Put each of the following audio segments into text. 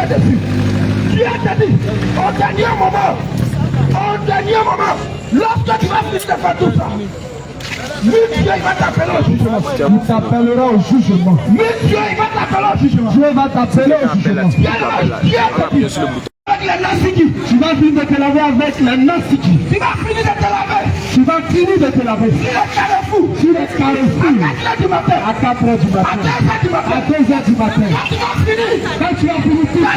fait dessus. Dieu t'a dit, au dernier moment, lorsque tu vas finir de faire tout ça, Dieu il va t'appeler au jugement. Il t'appellera au jugement. Dieu il va t'appeler au jugement. Dieu va t'appeler au jugement. Dieu t'a dit, avec les Nasiki. Tu vas finir de te laver avec les Nasiki. Tu vas finir de te laver. Tu vas finir de te laver. Sur le carrefour. Sur le carrefour. À 4h du matin. À 4h du matin. À 2h du matin. À 2h du matin. Quand tu vas finir. Quand tu vas finir tout ça.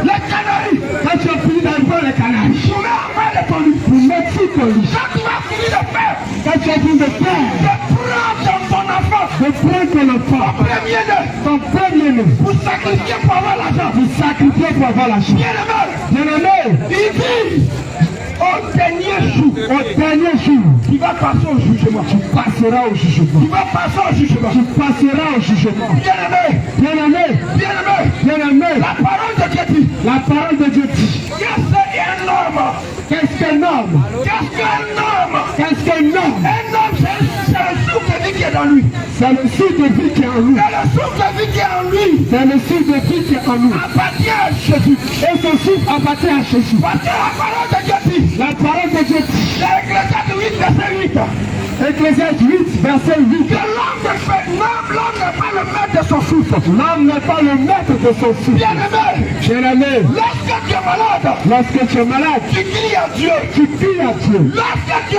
Les canaries. Quand tu vas finir d'enlever les canaries. Pour mettre ton lit. Pour mettre sur ton lit. Quand tu vas finir de faire. Quand tu vas finir de faire. De prendre ton enfant. De prendre ton enfant. Ton premier-né. Pour sacrifier pour avoir l'argent. Pour sacrifier pour avoir l'argent. Bien-aimé, il dit au dernier jour, tu vas passer au jugement. Tu passeras au jugement. Tu vas passer au jugement. Tu passeras au jugement. Bien-aimé, la parole de Dieu dit. La parole de Dieu dit. Qu'est-ce qu'un homme? Qu'est-ce qu'un homme? Un homme, c'est le souffle de vie qui est dans lui. C'est le souffle de vie qui est en lui. C'est le souffle de vie qui est en lui. C'est le souffle de vie qui est en nous. Appartient à Jésus. Et ce souffle appartient à Jésus. Parce que la parole de Dieu dit. La parole de Dieu dit. C'est Ecclésiaste 8, verset 8. Ecclésiaste 8, verset 8. Que l'homme n'est pas le maître de son souffle. L'homme n'est pas le maître de son souffle. Bien-aimé, lorsque tu es malade, tu cries à Dieu. Lorsque tu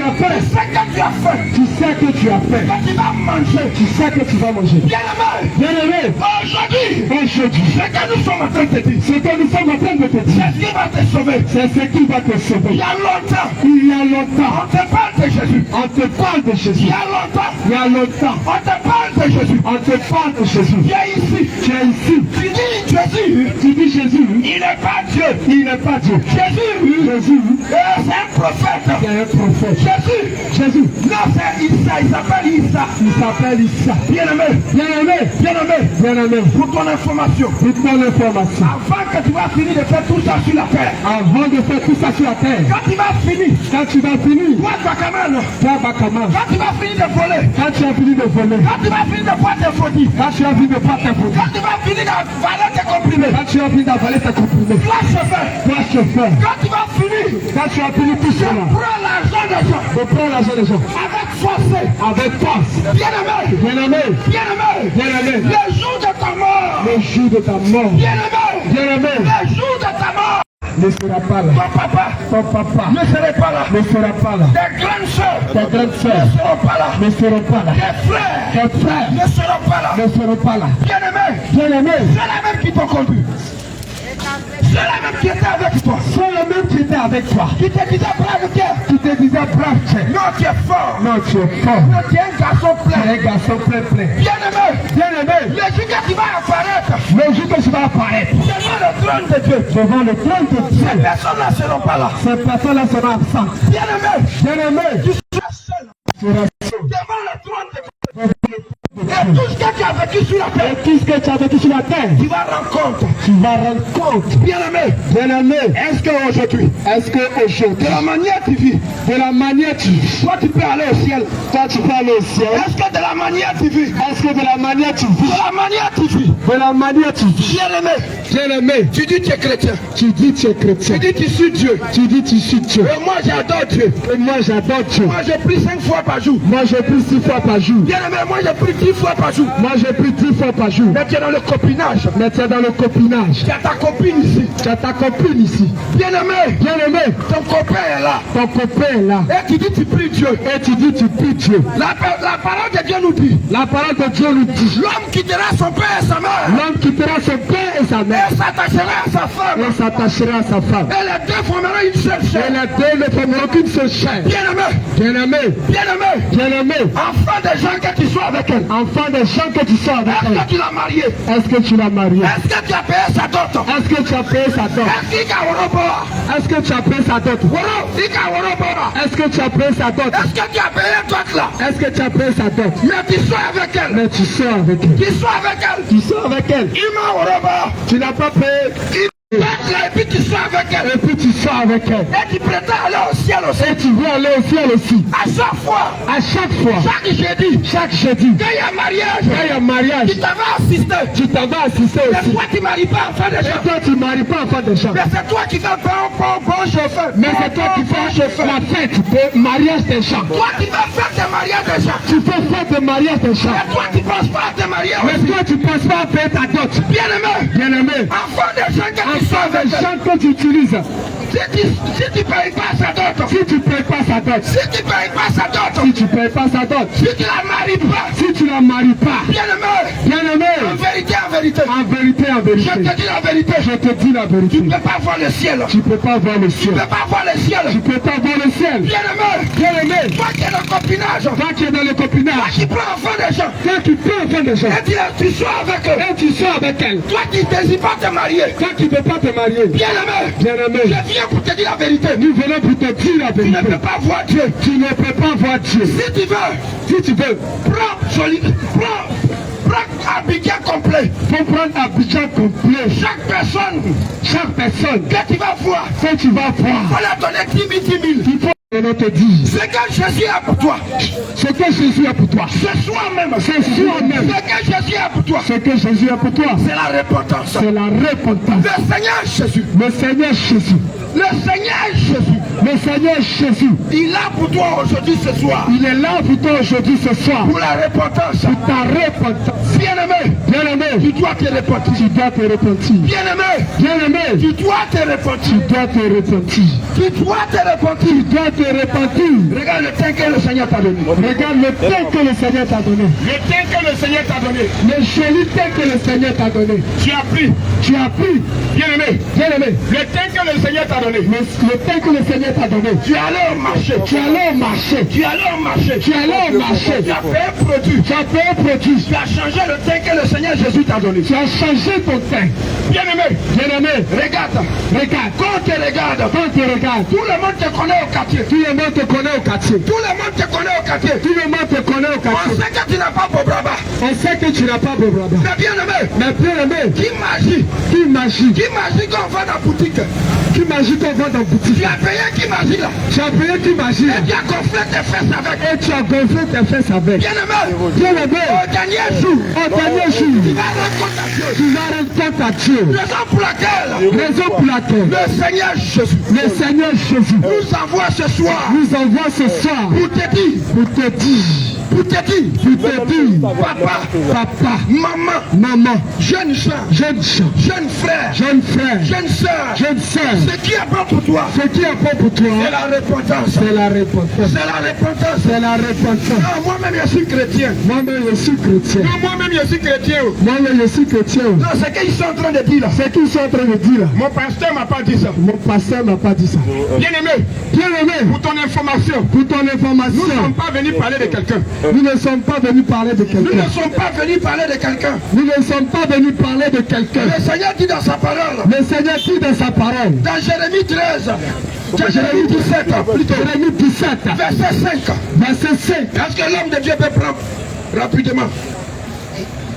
as faim, tu sais que tu as faim. que tu vas manger. Tu sais que tu vas manger. Bien-aimé, aujourd'hui, ce que nous sommes en train de te dire, c'est ce qui va te sauver. c'est ce qui va te sauver. Il y a longtemps, on te parle de Jésus. Il y a longtemps, on te parle de Jésus. Viens ici. Tu dis Jésus. Il n'est pas Dieu. Jésus. C'est un prophète. Jésus. Non, c'est Issa. Il s'appelle Issa. Bien-aimé. Pour ton information. Avant que tu vas finir de faire tout ça sur la terre. Quand tu vas finir. Toi, Bakaman. Quand tu vas finir de voler. Quand tu vas finir de boire tes fondis. Quand tu vas finir d'avaler tes comprimés. Toi, chauffeur. Quand tu vas finir tout ça. Prends l'argent des gens. Avec force. Bien-aimé. Le jour de ta mort. Bien-aimé. Le jour de ta mort. Ne sera pas là. Ton papa ne sera pas là. Tes grandes soeurs ne seront pas là. Tes frères ne seront pas là. Bien-aimé, c'est la même qui t'ont conduit. C'est la même qui était avec toi. Qui te disait brave cœur. Non, tu es fort. Tu es un garçon plein. Bien-aimé, le jour que tu vas apparaître. Devant le trône de Dieu. Ces personnes-là seront pas là. absentes. Bien-aimé, tu seras seul. Devant le trône de Dieu. Et tout ce que tu as vécu sur la terre, tu vas rendre compte. Bien-aimé, est-ce qu'aujourd'hui, de la manière tu vis, toi tu peux aller au ciel. Est-ce que de la manière tu vis, Bien-aimé, tu dis tu es chrétien. Tu dis tu suis Dieu. Et moi j'adore Dieu. Moi je prie 5 fois par jour. 6 fois par jour. Bien-aimé, moi je prie 10 fois par jour. j'ai pris 10 fois par jour. Mais tu es dans le copinage. Tu as ta copine ici. Bien-aimé, ton copain est là. Et tu dis tu pries Dieu. La parole de Dieu nous dit. L'homme quittera son père et sa mère. Et s'attachera à sa femme. Et les deux formeront une seule chair. Bien-aimé. Enfant des gens que tu sois avec elle. Est-ce que tu l'as marié? Est-ce que tu l'as marié? Est-ce que tu as payé sa dot? Est-ce que tu as payé sa dot? Est-ce que tu as payé sa dot? Est-ce que tu as payé sa dot? Est-ce que tu as payé dot là? Est-ce que tu as payé sa dot? Mais tu sois avec elle. Tu sois avec elle. Tu n'as pas payé. Et puis tu sois avec elle. Et puis tu sors avec elle. Et tu prétends aller au ciel aussi. Et tu veux aller au ciel aussi. À chaque fois. Chaque jeudi. Quand il y a mariage. Tu t'en vas assister. aussi. Mais toi tu maries pas enfant des gens. Et toi tu maries pas enfant des gens. Mais c'est toi qui fais bon chauffeur. Mais c'est toi qui fais la fête de mariage des gens. Toi qui vas faire des mariages des gens. Tu fais fête de mariage des gens. Mais toi tu penses pas à te marier. Mais toi tu penses pas à faire ta dot. Bien-aimé. Enfant des gens que tu Enfant des gens que tu utilises. Si tu payes pas sa dot. Si tu payes pas sa dot. Si tu payes pas sa dot. Si tu payes pas sa dot. Si tu la maries pas. Si tu la maries pas. Bien-aimé. En vérité. Je te dis la vérité. Tu ne peux pas voir le ciel. Tu peux pas voir le ciel. Bien-aimé. Toi qui es dans le copinage. Toi qui es dans le copinage. Toi qui prends enfant des gens. Et tu sois avec eux. Et tu sors avec elle. Toi qui ne désires pas te marier. Toi qui ne veux pas te marier. Bien-aimé. Je viens pour te dire la vérité. Nous venons pour te dire la vérité. Tu ne peux pas voir Dieu. Tu ne peux pas voir Dieu. Si tu veux, prends Abidjan complet. Faut prendre Abidjan complet. Chaque personne que tu vas voir, on leur donner 10 000. Il faut te dire. Ce que Jésus a pour toi. Ce que Jésus a pour toi. C'est soi-même. Ce que Jésus a pour toi. Ce que Jésus a pour toi. C'est la repentance. Le Seigneur Jésus. Le Seigneur Jésus. Il a pour toi aujourd'hui ce soir. Il est là pour toi aujourd'hui ce soir. Pour la repentance. Pour ta repentance. Bien-aimé. Tu dois te repentir. Bien-aimé. Tu dois te repentir. Regarde le temps que le Seigneur t'a donné. Le joli temps que le Seigneur t'a donné. Tu as pris. Bien-aimé. Le temps que le Seigneur t'a donné. Le temps que le Seigneur t'a donné. Tu es allé au marché. Tu as fait un produit. Tu as changé le temps que le Seigneur Jésus t'a donné. Tu as changé ton temps. Bien-aimé. Regarde. Quand tu regardes. Tout le monde te connaît au quartier. On sait que tu n'as pas Bobraba. Mais bien-aimé. Qui magie qu'on va dans la boutique. Qui magie qu'on va dans la boutique. Tu as payé qui magie là. Et tu as gonflé tes fesses avec. Bien-aimé. Au dernier jour. Tu vas rendre compte à Dieu. Raison pour laquelle. Le Seigneur Jésus. Nous envoie ce soir. Pour te dire. Papa. Maman. Jeune soeur. Jeune frère. Jeune soeur. Ce qui est bon pour toi. C'est la repentance. Non, moi-même je suis chrétien. Non, c'est qu'ils sont en train de dire là. Mon pasteur m'a pas dit ça. Bien-aimé. Pour ton information. Nous ne sommes pas venus parler de quelqu'un. Nous ne sommes pas venus parler de quelqu'un. Le Seigneur dit dans sa parole. Dans Jérémie 13. Jérémie 17. Jérémie 17. Verset 5. Est-ce que l'homme de Dieu peut prendre rapidement?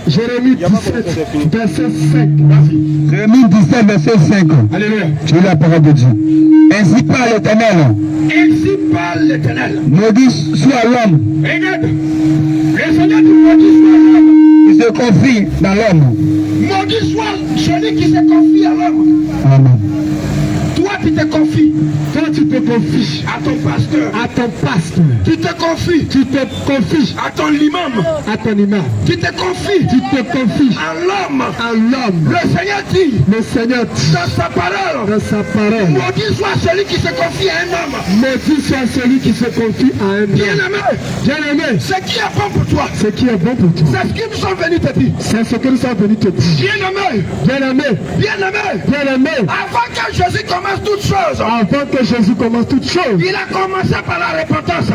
Jérémie 17, verset 5. Jérémie 17, verset 5. Alléluia. Tu lis la parole de Dieu. Ainsi parle l'Éternel. Maudit soit l'homme. Regarde. Le Seigneur dit maudit soit l'homme. Qui se confie dans l'homme. Maudit soit celui qui se confie à l'homme. Amen. Toi tu te confies. Tu te confies à ton pasteur. Tu te confies à ton imam. Tu te confies à l'homme. Le Seigneur dit dans sa parole. Maudit soit celui qui se confie à un homme. Bien-aimé. Ce qui est bon pour toi. C'est ce que nous sommes venus te dire. Bien-aimé. Avant que Jésus commence toutes choses. Il a commencé par la repentance.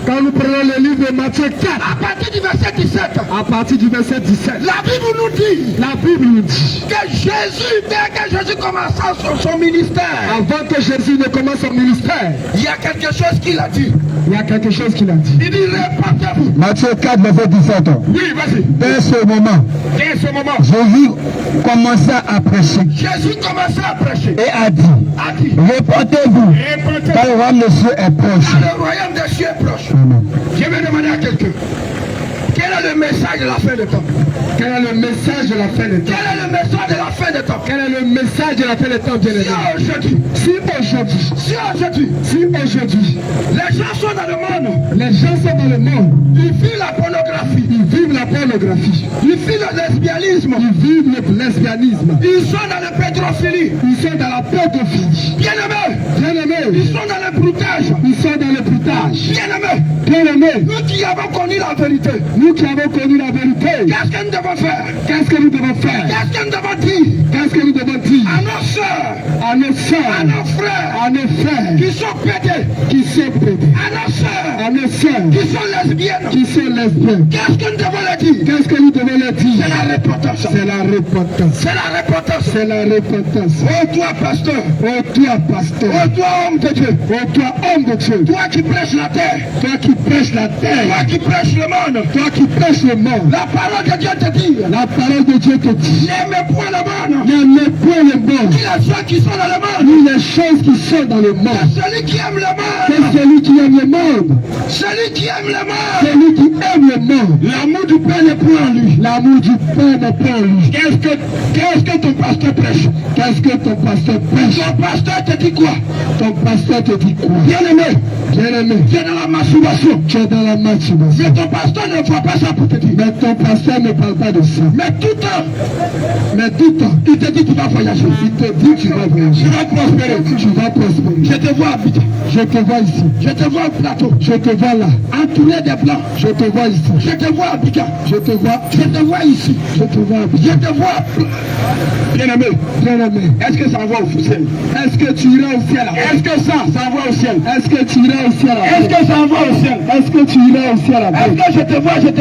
Quand nous prenons le livre de Matthieu 4. À partir du verset 17. La Bible nous dit. Que Jésus, dès que Jésus commença son ministère. Avant que Jésus ne commence son ministère. Il y a quelque chose qu'il a dit. Il dit répentez-vous. Matthieu 4, verset 17. Oui, vas-y. Dès ce moment. Jésus commença commença à prêcher. Jésus commença à prêcher. Et a dit, reportez-vous, car le royaume des cieux est proche. Car le royaume des cieux est proche. Je vais demander à quelqu'un, quel est le message de la fin des temps? Quel est le message de la fin des temps? Quel est le message de la fin des temps? Quel est le message de la fin des temps, bien-aimé? Si aujourd'hui, les gens sont dans le monde, ils vivent la pornographie, ils vivent la pornographie, ils vivent le lesbianisme, ils vivent le lesbianisme, ils sont dans la pédophilie, ils sont dans la pédophilie, bien-aimés, ils sont dans le broutage, bien-aimés, nous qui avons connu la vérité, qu'est-ce que nous devons faire? Qu'est-ce que nous devons dire? À nos soeurs, à nos frères, qui sont pédés, à nos soeurs, qui sont lesbiennes, qu'est-ce que nous devons leur dire? C'est la repentance. Oh toi pasteur, oh toi homme de Dieu, toi qui prêches la terre, toi qui prêches le monde, la parole de Dieu te dit, n'aimez point le monde, ni les choses qui sont dans le monde, celui qui aime le monde, l'amour du Père n'est point en lui. Qu'est-ce que ton pasteur prêche? Ton pasteur te dit quoi? Bien-aimé, tu es dans la masturbation. Mais ton pasteur ne voit pas ça pour te dire. Mais ton pasteur ne parle pas de ça. Mais tout le temps, il te dit tu vas voyager. Tu vas prospérer. Je te vois habiter. Je te vois ici. Je te vois au plateau. Je te vois là. Entouré des blancs. Je te vois ici. Je te vois à Abidjan. Je te vois ici. Je te vois à Abidjan. Je te vois. Bien-aimé. Est-ce que ça va au ciel? Est-ce que tu iras au ciel? Est-ce que ça va au ciel? Est-ce que tu iras au ciel? Est-ce que ça va au ciel? Est-ce que tu iras au ciel? Est-ce que je te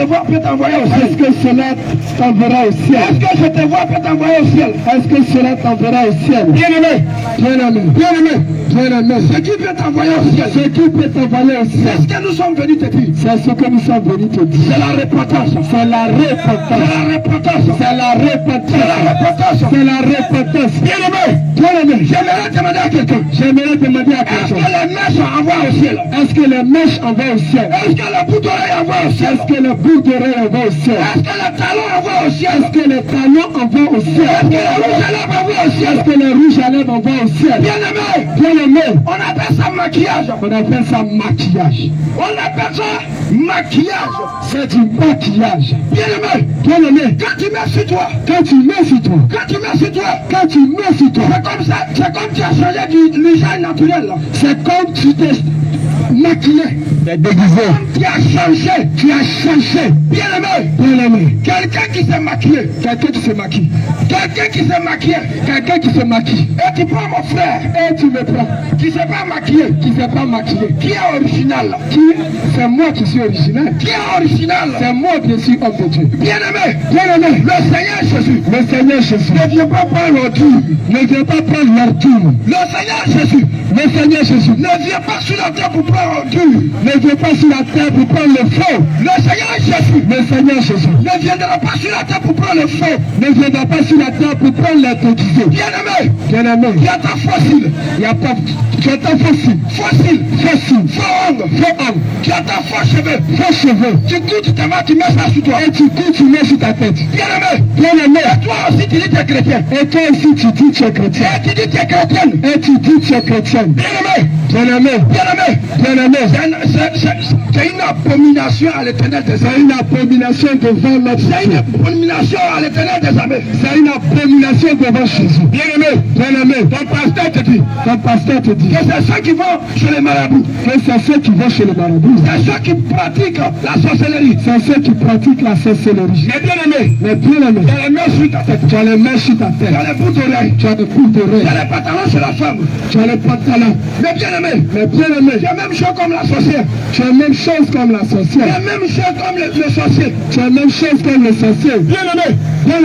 vois peut t'envoyer au ciel? Est-ce que cela t'enverra au ciel? Est-ce que je te vois peut t'envoyer au ciel? Est-ce que cela t'enverra au ciel? Bien-aimé. Ce qui peut t'envoyer au ciel. Ce qui peut t'envoyer au ciel. C'est ce que nous sommes venus te dire. C'est ce que nous sommes venus te dire. C'est la repentance. Bien-aimé, j'aimerais demander à quelqu'un. Est-ce que les mèches envoient au ciel? Est-ce que les mèches envoient au ciel? Est-ce que le bout d'oreille envoie au ciel? Est-ce que le bout d'oreille envoie au ciel? Est-ce que le talon envoie au ciel? Est-ce que les talons envoient au ciel? Est-ce que le rouge à lèvres envoie au ciel? Est-ce que le rouge à lèvres envoie au ciel? Bien-aimé, on appelle ça maquillage. C'est du maquillage. Bien-aimé, quand tu mets sur toi, c'est comme tu as changé du visage naturel. C'est comme tu t'es maquillé. Déguisé. Tu as changé. Bien-aimé, quelqu'un qui s'est maquillé. Et tu prends mon frère. Et tu me prends. Qui ne s'est pas maquillé. Qui est original. C'est moi qui suis original. Qui est original. C'est moi qui suis homme de Dieu. Bien-aimé, le Seigneur Jésus. Ne vient pas prendre l'ordure. Le Seigneur Jésus. Ne vient pas sur la terre pour prendre l'ordure. Ne vient pas sur la terre pour prendre le feu. Le Seigneur Jésus. Ne viendra pas sur la terre pour prendre le feu. Ne viendra pas sur la terre pour prendre les déguisés. Bien-aimé. Il y a ta fossile. Tu as ta fossile. Faux homme. Tu as ta faux cheveux. Tu coutes ta main, tu mets ça sur toi. Et tu mets sur ta tête. Bien-aimé. Et toi aussi tu dis tu es chrétien. Et toi aussi tu dis tu es chrétien. Et tu dis tu es chrétienne. Et tu dis tu es chrétienne. Bien-aimé. C'est une abomination à l'éternel des armées. C'est une abomination devant notre Dieu. C'est une abomination à l'éternel des armées. C'est une abomination devant Jésus. Bien-aimé. Ton pasteur te dit. Que c'est ceux qui vont chez les marabouts. C'est ceux qui pratiquent la sorcellerie. Mais bien-aimé. Tu as les mains sur ta tête. Tu as les mains sur ta tête. Tu as les bouts d'oreilles. Tu as les bouts d'oreilles. Tu as les pantalons sur la femme. Tu as les pantalons talents. Mais bien aimé, tu as même chose comme la sorcière. Tu as la même chose comme la sorcière. Tu as même chose comme le sorcier. Tu as la même chose comme le sorcier. Bien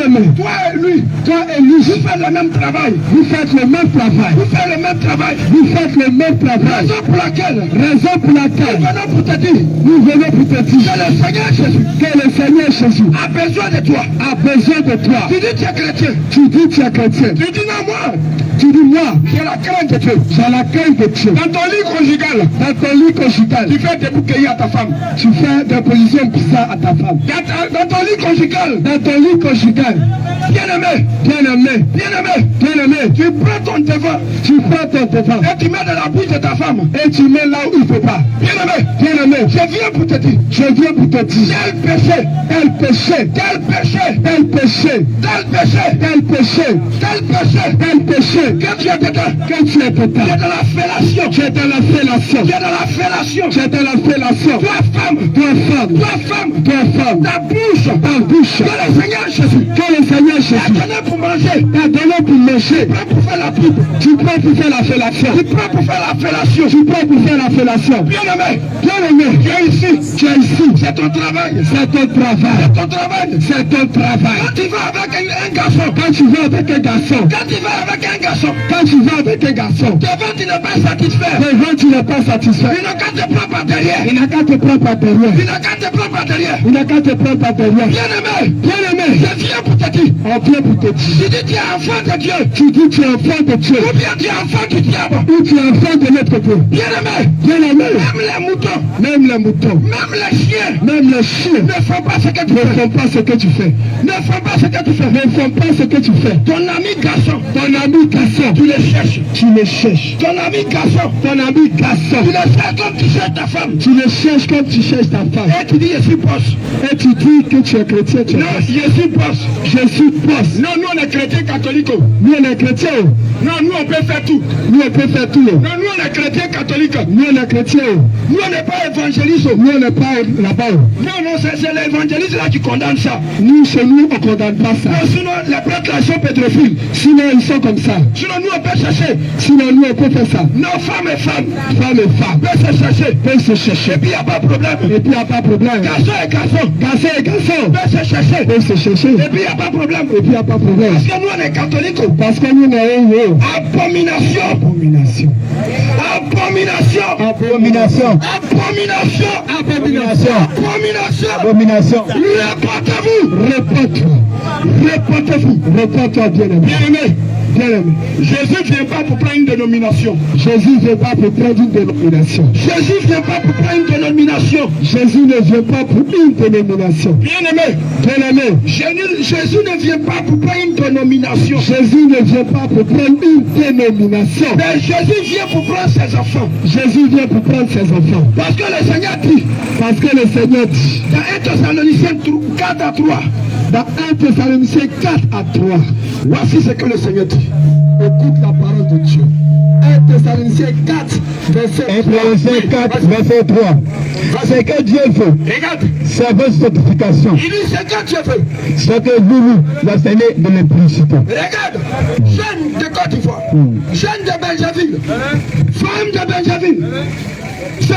aimé, toi et lui, vous faites le même travail. Vous faites le même travail. Vous faites le même travail. Vous faites le même travail. Raison pour laquelle nous venons pour te dire que le Seigneur Jésus a besoin de toi. Tu dis tu es chrétien. Tu dis non, moi, j'ai la crainte de Dieu. dans ton lit conjugal, tu fais des bouquets à ta femme. Tu fais des positions bizarres à ta femme. Dans ton lit conjugal, bien aimé, tu prends ton devant et tu mets dans la bouche de ta femme. Et tu mets là où il ne faut pas. Bien aimé, je viens pour te dire. Tel péché que tu es dedans. Tu es dans la fellation. Toi femme, ta bouche, que le Seigneur Jésus t'a donné pour manger. Prêt pour faire la pipe. Tu prends pour faire la fellation. Bien aimé, tu es ici. C'est ton travail. Quand tu vas avec un garçon, devant tu n'es pas satisfait. Il n'a qu'à te prendre par derrière. Bien aimé, je viens pour te dire. Tu dis tu es enfant de Dieu. Ou bien tu es enfant du diable. Bien aimé, même les moutons, même les chiens, ne font pas ce que tu fais. Ton ami garçon, tu le cherches. Ton ami garçon, tu le cherches comme tu cherches ta femme. Et tu dis je suis boss. Et tu dis que tu es chrétien. Non, je suis boss. Non, nous on est chrétiens catholiques. Nous on est chrétiens. Non, nous on peut faire tout. Non, nous on est chrétiens catholiques. Nous on est chrétiens. Nous on n'est pas évangélistes. Nous on n'est pas là-bas. Non, c'est l'évangéliste là qui condamne ça. Nous, chez nous, on ne condamne pas ça. Non, sinon les prêtres là sont pédophiles. Sinon ils sont comme ça. Sinon nous on peut chercher. Nous on peut faire ça. Non, femmes et femmes peuvent se chercher. Et puis il n'y a pas de problème. Garçon et garçon peuvent se chercher. Et puis il n'y a pas de problème. Parce que nous on est catholiques. Parce que nous on est abomination. Répète-toi bien aimé. Jésus ne vient pas pour prendre une dénomination. Jésus ne vient pas pour prendre une dénomination. Jésus ne vient pas pour prendre une dénomination. Jésus ne vient pas pour une dénomination. Bien aimé. Jésus ne vient pas pour prendre une dénomination. Jésus ne vient pas pour prendre une dénomination. Mais Jésus vient pour prendre ses enfants. Jésus vient pour prendre ses enfants. Parce que le Seigneur dit. Dans 1 Thessaloniciens 4 à 3. Dans 1 Thessaloniciens 4 à 3. Voici ce que le Seigneur dit. Écoute la parole de Dieu. 1 Thessaloniciens 4, verset 3. C'est que Dieu veut. Regarde. C'est votre sanctification. Il dit c'est que Dieu veut. C'est que vous enseignez de l'impudicité. Regarde. Jeune de Côte d'Ivoire. Jeune de Benjaville. Femme de Benjaville. Ce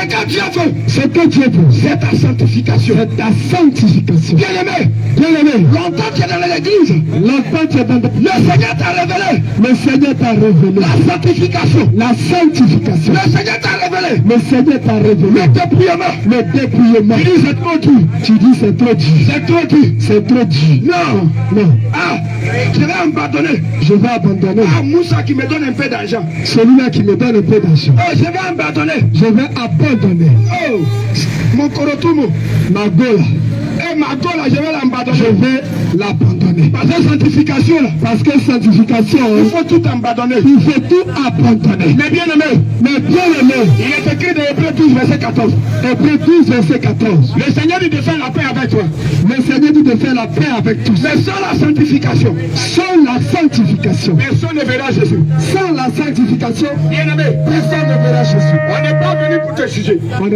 que Dieu veut, c'est ta sanctification. Bien aimé, longtemps tu es dans l'église. Le Seigneur t'a révélé. La sanctification. Le Seigneur t'a révélé. Le dépouillement. Tu dis c'est trop dur. Non. Je vais abandonner. Moussa qui me donne un peu d'argent. Celui-là qui me donne un peu d'argent. Je vais abandonner. Oh, mon Korotumo, ma gola. Ma gola, je vais l'abandonner. Parce que sanctification, il faut tout abandonner. Mais bien aimé, il est écrit dans Hébreux 12, verset 14. Le Seigneur dit de faire la paix avec toi. Mais sans la sanctification, personne ne verra Jésus. Sans la sanctification, bien aimé, personne ne verra Jésus. On n'est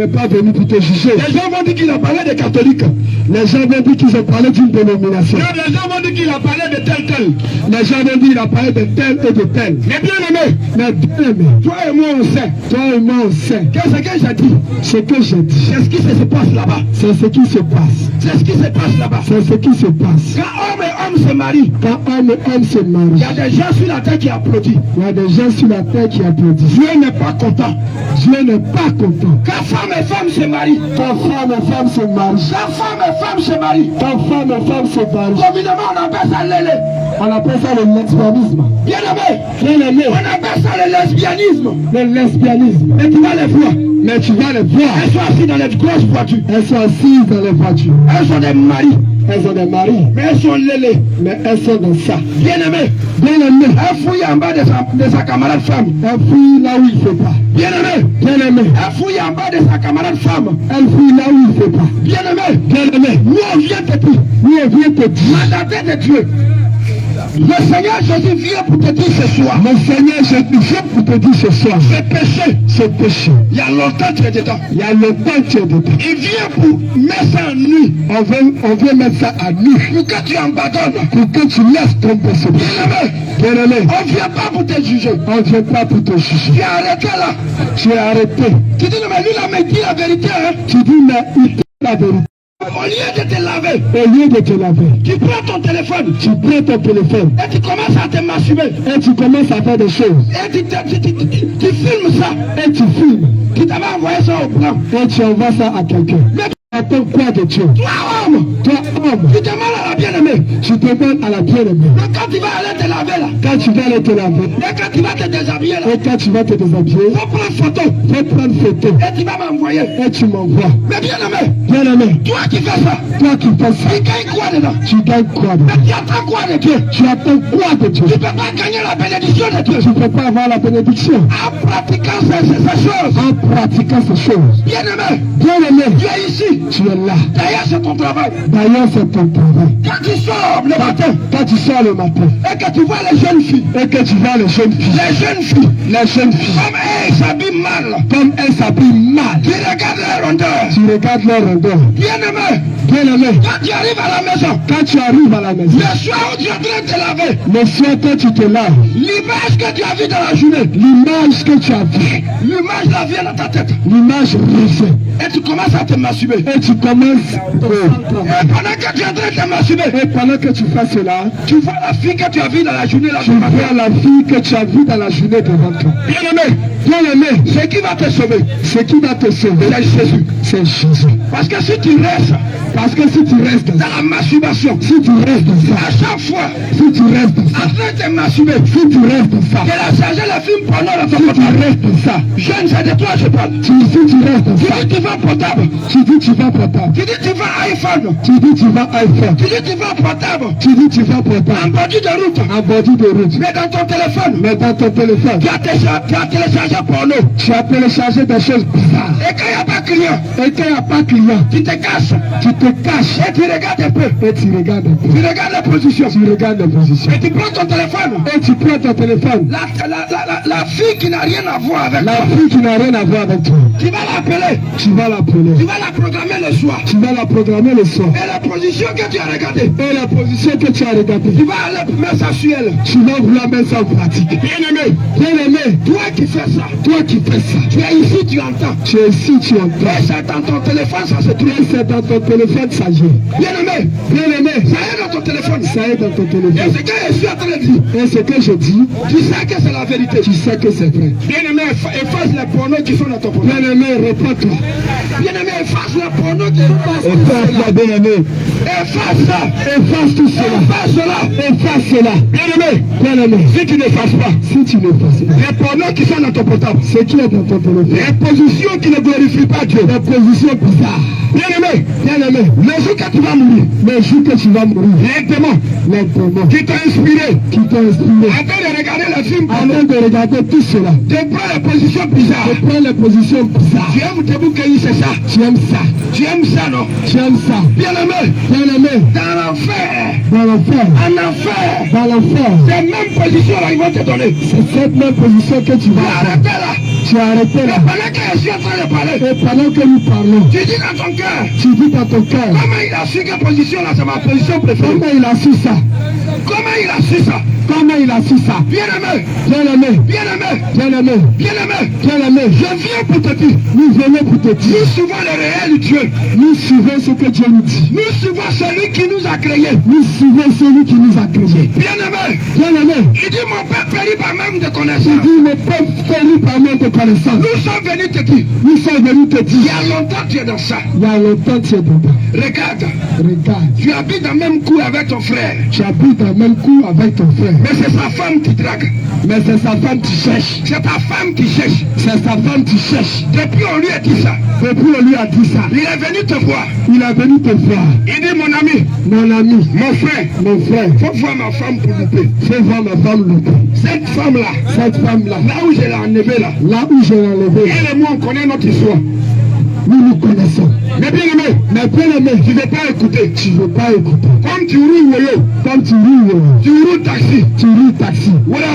pas venu pour te juger. Les gens vont dire qu'ils ont parlé des catholiques. Les gens vont dire qu'ils ont parlé d'une dénomination. Les gens vont dire qu'il a parlé de tel. Les gens vont dire qu'il a parlé de tel et de tel. Mais bien aimé. Mais bien aimé. Toi et moi on sait. Toi et moi on sait. Qu'est-ce que j'ai dit? Ce que j'ai dit. C'est ce qui se passe là-bas. C'est ce qui se passe. C'est ce qui se passe là-bas. C'est ce qui se passe. Quand homme et homme se marient. Quand homme et homme se marient. Il y a des gens sur la terre qui applaudissent. Il y a des gens sur la terre qui applaudissent. Dieu n'est pas content. Dieu n'est pas content. Quand femme et femme se marient. Quand femme et femme se marient. Quand femme et femme se marient. Quand femme et femme se marient. Communément on appelle ça l'élé. On appelle ça le lesbianisme. Bien aimé. Bien aimé. On appelle ça le lesbianisme. Le lesbianisme. Et tu vas les voir. Mais tu vas les voir. Elles sont assises dans les grosses voitures. Elles sont assises dans les voitures. Elles sont des maris. Elles ont des maris. Mais elles sont lélées. Mais elles sont dans ça. Bien aimé. Bien aimé. Elle fouille en bas de sa camarade femme. Elle fouille là où il ne fait pas. Bien aimé. Bien aimé. Elle fouille en bas de sa camarade femme. Elle fouille là où il ne fait pas. Bien aimé. Bien aimé. Nous on vient te dire. Nous on vient te dire. Mandaté de Dieu. Le Seigneur Jésus vient pour te dire ce soir. Le Seigneur Jésus vient pour te dire ce soir. C'est péché. C'est péché. Il y a longtemps tu es dedans. Il y a longtemps tu es dedans. Il vient pour mettre ça en nu. On vient mettre ça à nu. Pour que tu abandonnes. Pour que tu laisses tomber ce péché. Bien aimé. Bien aimé. On ne vient pas pour te juger. On ne vient pas pour te juger. Tu es arrêté là. Tu es arrêté. Tu dis non mais lui là mais dit la vérité hein. Tu dis mais il dit la vérité. Au lieu de te laver, au lieu de te laver, tu prends ton téléphone, tu prends ton téléphone et tu commences à te masturber. Et tu commences à faire des choses. Et tu filmes ça. Et tu filmes. Qui t'avait envoyé ça au blanc. Et tu envoies ça à quelqu'un. Mais attends quoi de Dieu? Toi homme, tu demandes à la bien-aimée. Tu demandes à la bien-aimée. Mais quand tu vas aller te laver là. Quand tu vas aller te laver. Et quand tu vas te déshabiller là. Et quand tu vas te déshabiller. Faut prendre photo. Faut prendre photo. Et tu vas m'envoyer. Et tu m'envoies. Mais bien-aimé. Bien-aimé. Toi qui fais ça. Toi qui fais ça. Tu gagnes quoi dedans? Tu gagnes quoi dedans? Mais tu attends quoi de Dieu? Tu attends quoi de Dieu? Tu ne peux pas gagner la bénédiction de Dieu. Tu ne peux pas avoir la bénédiction. En pratiquant ces choses. En pratiquant ces choses. Bien-aimé. Bien-aimé. Tu es ici. Tu es là. D'ailleurs, c'est ton travail. D'ailleurs, c'est ton travail. Quand tu sors le matin. Quand tu sors le matin. Et que tu vois les jeunes filles. Et que tu vois les jeunes filles. Les jeunes filles. Les jeunes filles. Comme elles s'habillent mal. Comme elles s'habillent mal. Tu regardes leur rondeur. Tu regardes leur rondeur. Bien-aimé. Bien-aimé. Quand tu arrives à la maison. Quand tu arrives à la maison. Le soir où tu es en train de te laver. Le soir quand tu te laves. L'image que tu as vue dans la journée. L'image que tu as vue. L'image la vient dans ta tête. L'image revient. Et tu commences à te masturber. Et tu commences. Et pendant que tu es en train de te masturber. Et pendant que tu fais cela. Tu vois la fille que tu as vue dans la journée. Tu vois la fille que tu as vue dans la journée devant toi. Bien-aimé. Bien-aimé. Ce qui va te sauver. Ce qui va te sauver. C'est Jésus. C'est Jésus. Parce que si tu restes. Parce que si tu restes dans la masturbation. Si tu restes dans ça. À chaque fois. Si tu restes dans ça. En train de te masturber. Si tu restes dans ça. Que la chargé le film pendant la Si tu restes dans ça. Jeune, c'est de toi je parle. Si tu restes dans ça. Tu dis tu vas portable. Tu dis tu vas portable. Tu dis tu vas iPhone. Tu dis tu vas iPhone. Tu dis tu vas portable. Tu dis tu vas portable. En bordure de route. En bordure de route. Mais dans ton téléphone. Mais dans ton téléphone. Tu as téléchargé porno. Tu as téléchargé des choses bizarres. Et quand il n'y a pas client. Et quand il n'y a pas client. Tu te caches. Tu te caches. Et tu regardes un peu. Et tu regardes un peu. Tu regardes les positions. Tu regardes les positions. Et tu prends ton téléphone. Et tu prends ton téléphone. La fille qui n'a rien à voir avec toi. La fille qui n'a rien à voir avec toi. Tu vas l'appeler. Tu vas l'appeler. Tu vas la programmer le soir. Tu vas la programmer le soir. Et la position que tu as regardée. Et la position que tu as regardée. Tu vas aller mettre ça sur elle. Tu vas vouloir mettre ça en pratique. Bien-aimé. Bien-aimé. Toi qui fais ça. Toi qui fais ça. Tu es ici, tu entends. Tu es ici, tu entends. Et c'est dans ton téléphone, ça se trouve. Et c'est dans ton téléphone, ça gère. Bien-aimé. Bien-aimé. Ça est dans ton téléphone. Ça est dans ton téléphone. Et ce que je suis en train de dire. Et ce que je dis. Tu sais que c'est la vérité. Tu sais que c'est vrai. Bien-aimé, efface les pornos qui sont dans ton portable. Bien-aimé, réponds-toi. Bien-aimé, efface les pornos qui sont dans ton portable. Efface-la, bien-aimé. Efface ça. Efface tout cela. Efface cela. Efface cela. Bien-aimé. Bien-aimé. Si tu n'effaces pas. Si tu n'effaces pas. Les pornos qui sont dans ton portable. Ce qui est dans ton téléphone. Les positions qui ne glorifient pas Dieu. Les positions bizarres. Bien-aimé. Bien-aimé. Le jour que tu vas mourir. Le jour que tu vas mourir. Les démons. Les démons. Qui t'ont inspiré. Qui t'ont inspiré. Avant de regarder le film. Avant de regarder tout cela. Tu prends les positions bizarres. Tu prends les positions bizarres. Tu aimes te bouquiller, c'est ça. Tu aimes ça. Tu aimes ça, non? Tu aimes ça. Bien-aimé. Bien-aimé. Dans l'enfer. Dans l'enfer. En enfer. Dans l'enfer. Ces mêmes positions là, ils vont te donner. C'est cette même position que tu vas arrêter là. Tu Tu as arrêté là. Pendant que je suis en train de parler. Et pendant que nous parlons. Tu dis dans ton cœur. Tu dis dans ton cœur. Comment il a su quelle position là, c'est ma position préférée. Comment il a su ça? Comment il a su ça? Comment il a su ça? Bien-aimé. Bien-aimé. Bien-aimé. Bien-aimé. Bien-aimé. Bien-aimé. Je viens pour te dire. Nous venons pour te dire. Nous suivons le réel Dieu. Nous suivons ce que Dieu nous dit. Nous suivons celui qui nous a créés. Nous suivons celui qui nous a créés. Bien-aimé. Bien-aimé. Il dit mon père périt par même de Il connaissance. dit mon père périt par même de connaissance. Nous sommes venus te dire. Nous sommes venus te Il y dire. a longtemps tu es dans ça. Il y a longtemps tu es dedans. Regarde. Regarde. Tu habites dans le même coup avec ton frère. Tu habites dans le même coup avec ton frère. Mais c'est sa femme qui drague. Mais c'est sa femme qui cherche. C'est ta femme qui cherche. C'est sa femme qui cherche. Depuis on lui a dit ça. Depuis on lui a dit ça. Il est venu te voir. Il est venu te voir. Il dit mon ami. Mon ami. Mon frère. Mon frère. Faut voir ma femme pour louper. Faut voir ma femme louper. Cette femme-là. Cette femme-là. Là où je l'ai enlevée là. Là où je l'ai enlevée. Elle et moi on connaît notre histoire. Nous nous connaissons. Mais bien aimé. Mais bien aimé. Tu ne veux pas écouter. Tu ne veux pas écouter. Comme tu roules Woyo. Comme tu roules. Tu roules taxi. Tu roules taxi. Voilà.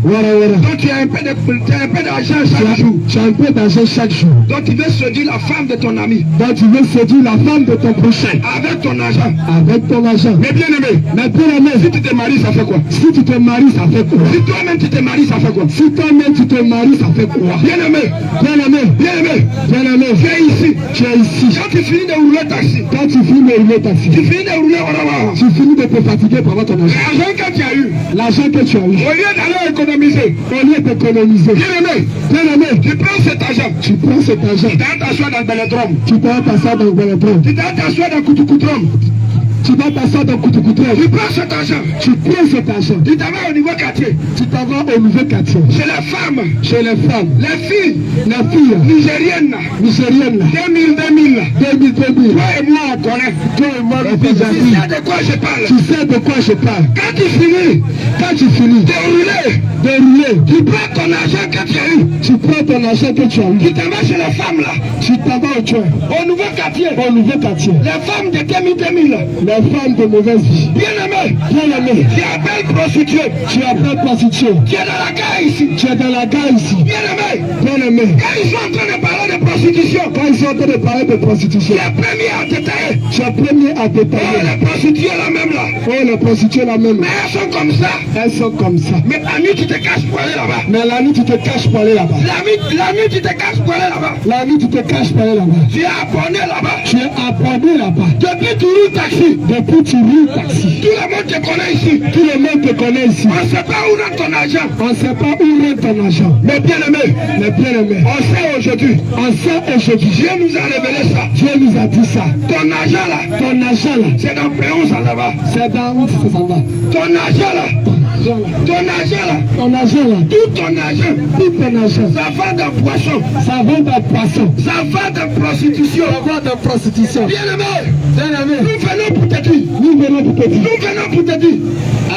Voilà. Donc tu as un peu d'argent chaque jour. Tu as un peu d'argent chaque jour. Donc tu veux séduire la femme de ton ami. Donc tu veux séduire la femme de ton prochain. Avec ton argent. Avec ton argent. Mais bien aimé. Mais bien aimé. Si tu te maries, ça fait quoi? Si tu te maries, ça fait quoi? Si toi-même tu te maries, ça fait quoi? Si toi-même tu te maries, ça fait quoi? Bien aimé. Bien aimé. Bien aimé. Bien aimé. Tu es ici. Tu es ici. Quand tu finis de rouler taxi. Quand tu finis de rouler taxi. Tu finis de rouler voilà. Tu finis de te fatiguer pendant ton argent. L'argent que tu as eu. L'argent que tu as eu. Au lieu d'aller économiser. Au lieu d'économiser. Bien aimé. Bien aimé. Tu prends cet argent. Tu prends cet argent. Tu t'assois dans le Belledrome. Tu t'assois dans le Belledrome. Tu t'assois dans Koutoukoutrome. Tu vas t'asseoir dans Koutoukoutrome. Tu prends cet argent. Tu prends cet argent. Tu t'en vas au niveau quartier. Tu t'en vas au nouveau quartier. Chez les femmes. Chez les femmes. Les filles. Les filles. Nigériennes. Nigériennes. 2000. 2000. Toi et moi on connaît. Toi et moi nous Tu sais de quoi je parle. Tu sais de quoi je parle. Quand tu finis. Quand tu finis. De rouler. De rouler. Tu prends ton argent que tu as eu. Tu prends ton argent que tu as eu. Tu t'en vas chez les femmes là. Tu t'en vas au tueur. Au nouveau quartier. Au nouveau quartier. Les femmes de 2000. Les femmes de mauvaise vie. Bien aimé. Bien aimé. Tu appelles prostituée. Tu appelles prostituée. Tu es dans la gare ici. Tu es dans la gare ici. Bien aimé. Bien aimé. Quand ils sont en train de parler de prostitution. Quand ils sont en train de parler de prostitution. Tu es premier à détailler. Tu es premier à détailler. Oh, les prostituées là même là. Oh, les prostituées là même. Mais elles sont comme ça. Elles sont comme ça. Mais la nuit tu te caches pour aller là-bas. Mais la nuit tu te caches pour aller là-bas. La nuit tu te caches pour aller là-bas. La nuit tu te caches pour aller là-bas. Tu es abonné là-bas. Tu es abonné là-bas. Depuis tu roules taxi. Depuis tu roules taxi. Tout le monde te connaît ici. Tout le monde te connaît ici. On ne sait pas où rentre ton argent. On ne sait pas où rentre ton argent. Mais bien aimé. Mais bien aimé. On sait aujourd'hui. On sait aujourd'hui. Dieu nous a révélé ça. Dieu nous a dit ça. Ton argent là. Ton argent là. C'est dans Péon ça là-bas. C'est dans où ça s'en va. Ton argent là. Ton argent là. Ton argent là. Tout ton argent. Tout ton argent. Ça va dans poisson. Ça va dans poisson. Ça va dans prostitution. Ça va dans prostitution. Bien aimé. Bien aimé. Nous venons pour te dire. Nous venons pour te dire. Nous venons pour te dire.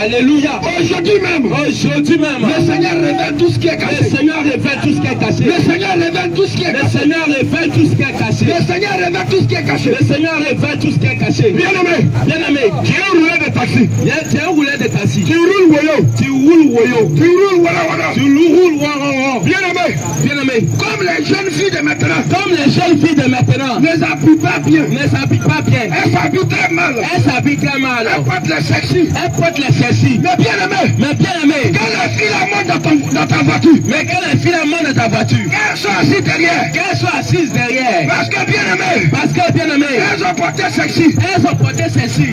Alléluia. Aujourd'hui même. Le Seigneur révèle tout ce qui est caché. Le Seigneur révèle tout ce qui est caché. Le Seigneur révèle tout ce qui est Le caché. Seigneur révèle tout ce qui est caché. Le Seigneur révèle tout ce qui est caché. Le Seigneur révèle tout ce qui est caché. Bien aimé. Bien aimé. Tu es roulé de taxi. Tu es roulé de taxi. Tu roules Woyo. Tu roules Woyo. Tu roules Wara. Tu roules Wara. Bien aimé. Bien aimé. Comme les jeunes filles de maintenant. Comme les jeunes filles de maintenant. Ne s'habillent pas bien. Ne s'habillent pas bien. Elles s'habillent très mal. Elles s'habillent très mal. Elles portent les sexy. Elles portent les sexy. Mais bien aimé. Mais bien aimé. Quand les filles la montent dans ta voiture. Mais quand les filles la montent dans ta voiture. Qu'elles sont assises derrière. Qu'elles soient assises derrière. Parce que bien aimé. Parce que bien aimé. Elles ont porté sexy. Elles ont porté sexy.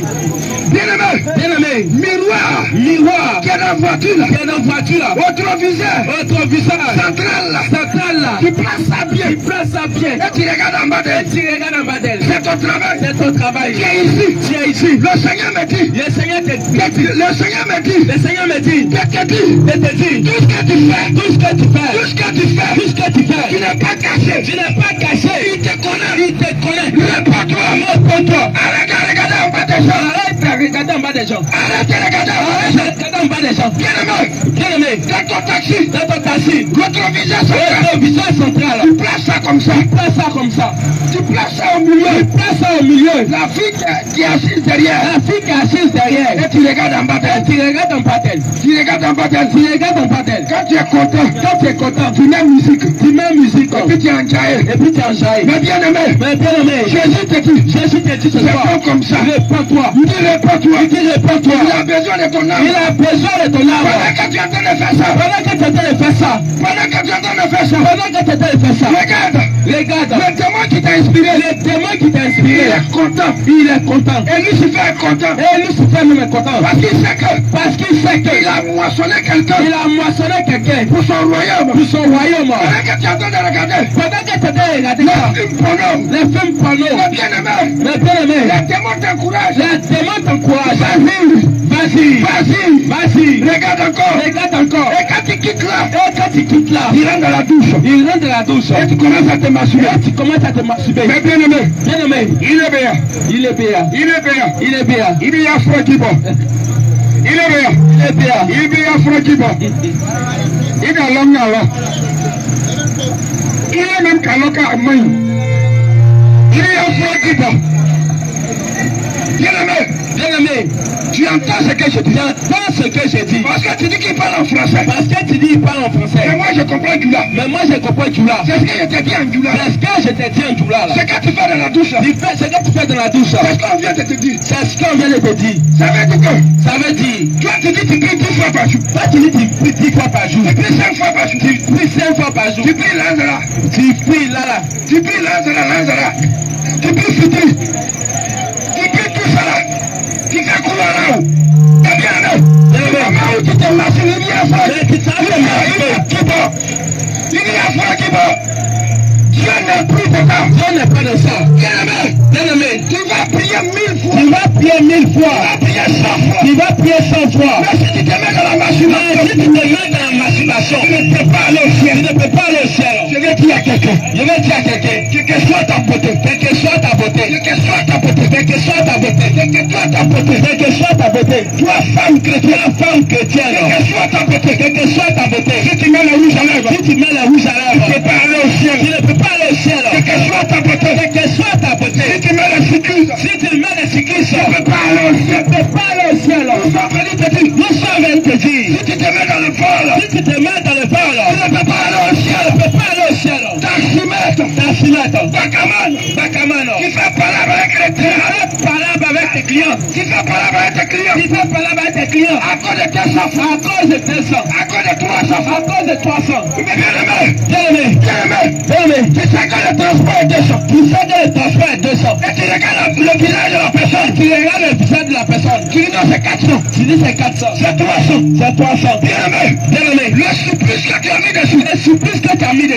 Bien aimé. Bien aimé. Miroir. Miroir. Qui est dans la voiture là. Qui est dans la voiture là. Rétroviseur. Rétroviseur. Central là. Central là. Tu places ça bien. Tu places ça bien. Et tu regardes en bas d'elle. Tu regardes en bas d'elle. C'est ton travail. C'est ton travail. Tu es ici. Tu es ici. Le Seigneur me dit. Le Seigneur te dit. Le Seigneur me dit. Le Seigneur me dit. Je te dis. Je te dis. Tout ce que tu fais. Tout ce que tu fais. Tout ce que tu fais. Tout ce que tu fais. Tu n'es pas caché. Tu n'es pas caché. Il te connaît. Il te Réponds-toi. Réponds-toi. Arrête de regarder en bas des gens. Arrête de regarder en bas des gens. Arrête de regarder en bas des gens. Bien-aimé, dans ton taxi, votre visage central, tu places ça comme ça. Tu places ça au milieu. La fille qui est assise derrière. Et tu regardes en bas d'elle. Tu regardes en bas d'elle. Quand tu es content, tu mets musique. Et puis tu es enjaillé. Mais bien-aimé, Jésus te dit ce soir. Réponds comme ça. Réponds-toi. Il dit réponds-toi. Il a besoin de ton âme. Pendant que tu es en train de faire ça. Regarde. Le démon qui t'a inspiré. Il est content. Et Lucifer est content. Parce qu'il sait que il a moissonné quelqu'un. Pour son royaume. Pendant que tu es en train de regarder. Les films porno. Mais bien-aimé. Les démons t'encouragent. Vas-y. Regarde encore. Et quand tu quittes là, il rentre dans la douche. Et tu commences à te masturber. Mais bien-aimé, il est bien. Il est bien. Il est même kaloka à main. Il est bien-aimé, tu entends ce que je dis. Parce que tu dis qu'il parle en français. Mais moi je comprends du là. C'est ce que je t'ai dit en Djoula. C'est ce que tu fais dans la douche. C'est ce qu'on vient de te dire. Ça veut dire. Toi tu dis tu pries 10 fois par jour. Tu pries 5 fois par jour. Tu pries Lazara. Tu pries Lazara. Tu pries Fiti. Tu pries tout ça là. Tu fais couler là-haut. T'as bien là. Tu te masses, il y a Dieu n'est plus de ça. Bien-aimé, tu vas prier 1000 fois. Tu vas prier 100 fois. Mais si tu te mets dans la masturbation, tu ne peux pas aller au ciel. Je vais dire à quelqu'un. Quelle que soit ta beauté. Toi, femme chrétienne. Quelle que soit ta beauté. Si tu mets le rouge à lèvres, tu ne peux pas aller au ciel. Quelle que soit ta beauté. Si tu mets le cyclisme, tu ne peux pas aller au ciel. Nous sommes te dire. Si tu te mets dans le vol, tu ne peux pas aller au ciel. Taximètre. Bacamano. Qui fait palabre avec tes clients. À cause de tes sangs. À cause de 300. Mais bien-aimé. Tu sais que le transport est 200. Et tu regardes le visage de la personne. Tu dis non, c'est 400. C'est 300. Bien-aimé. Le supplice que tu as mis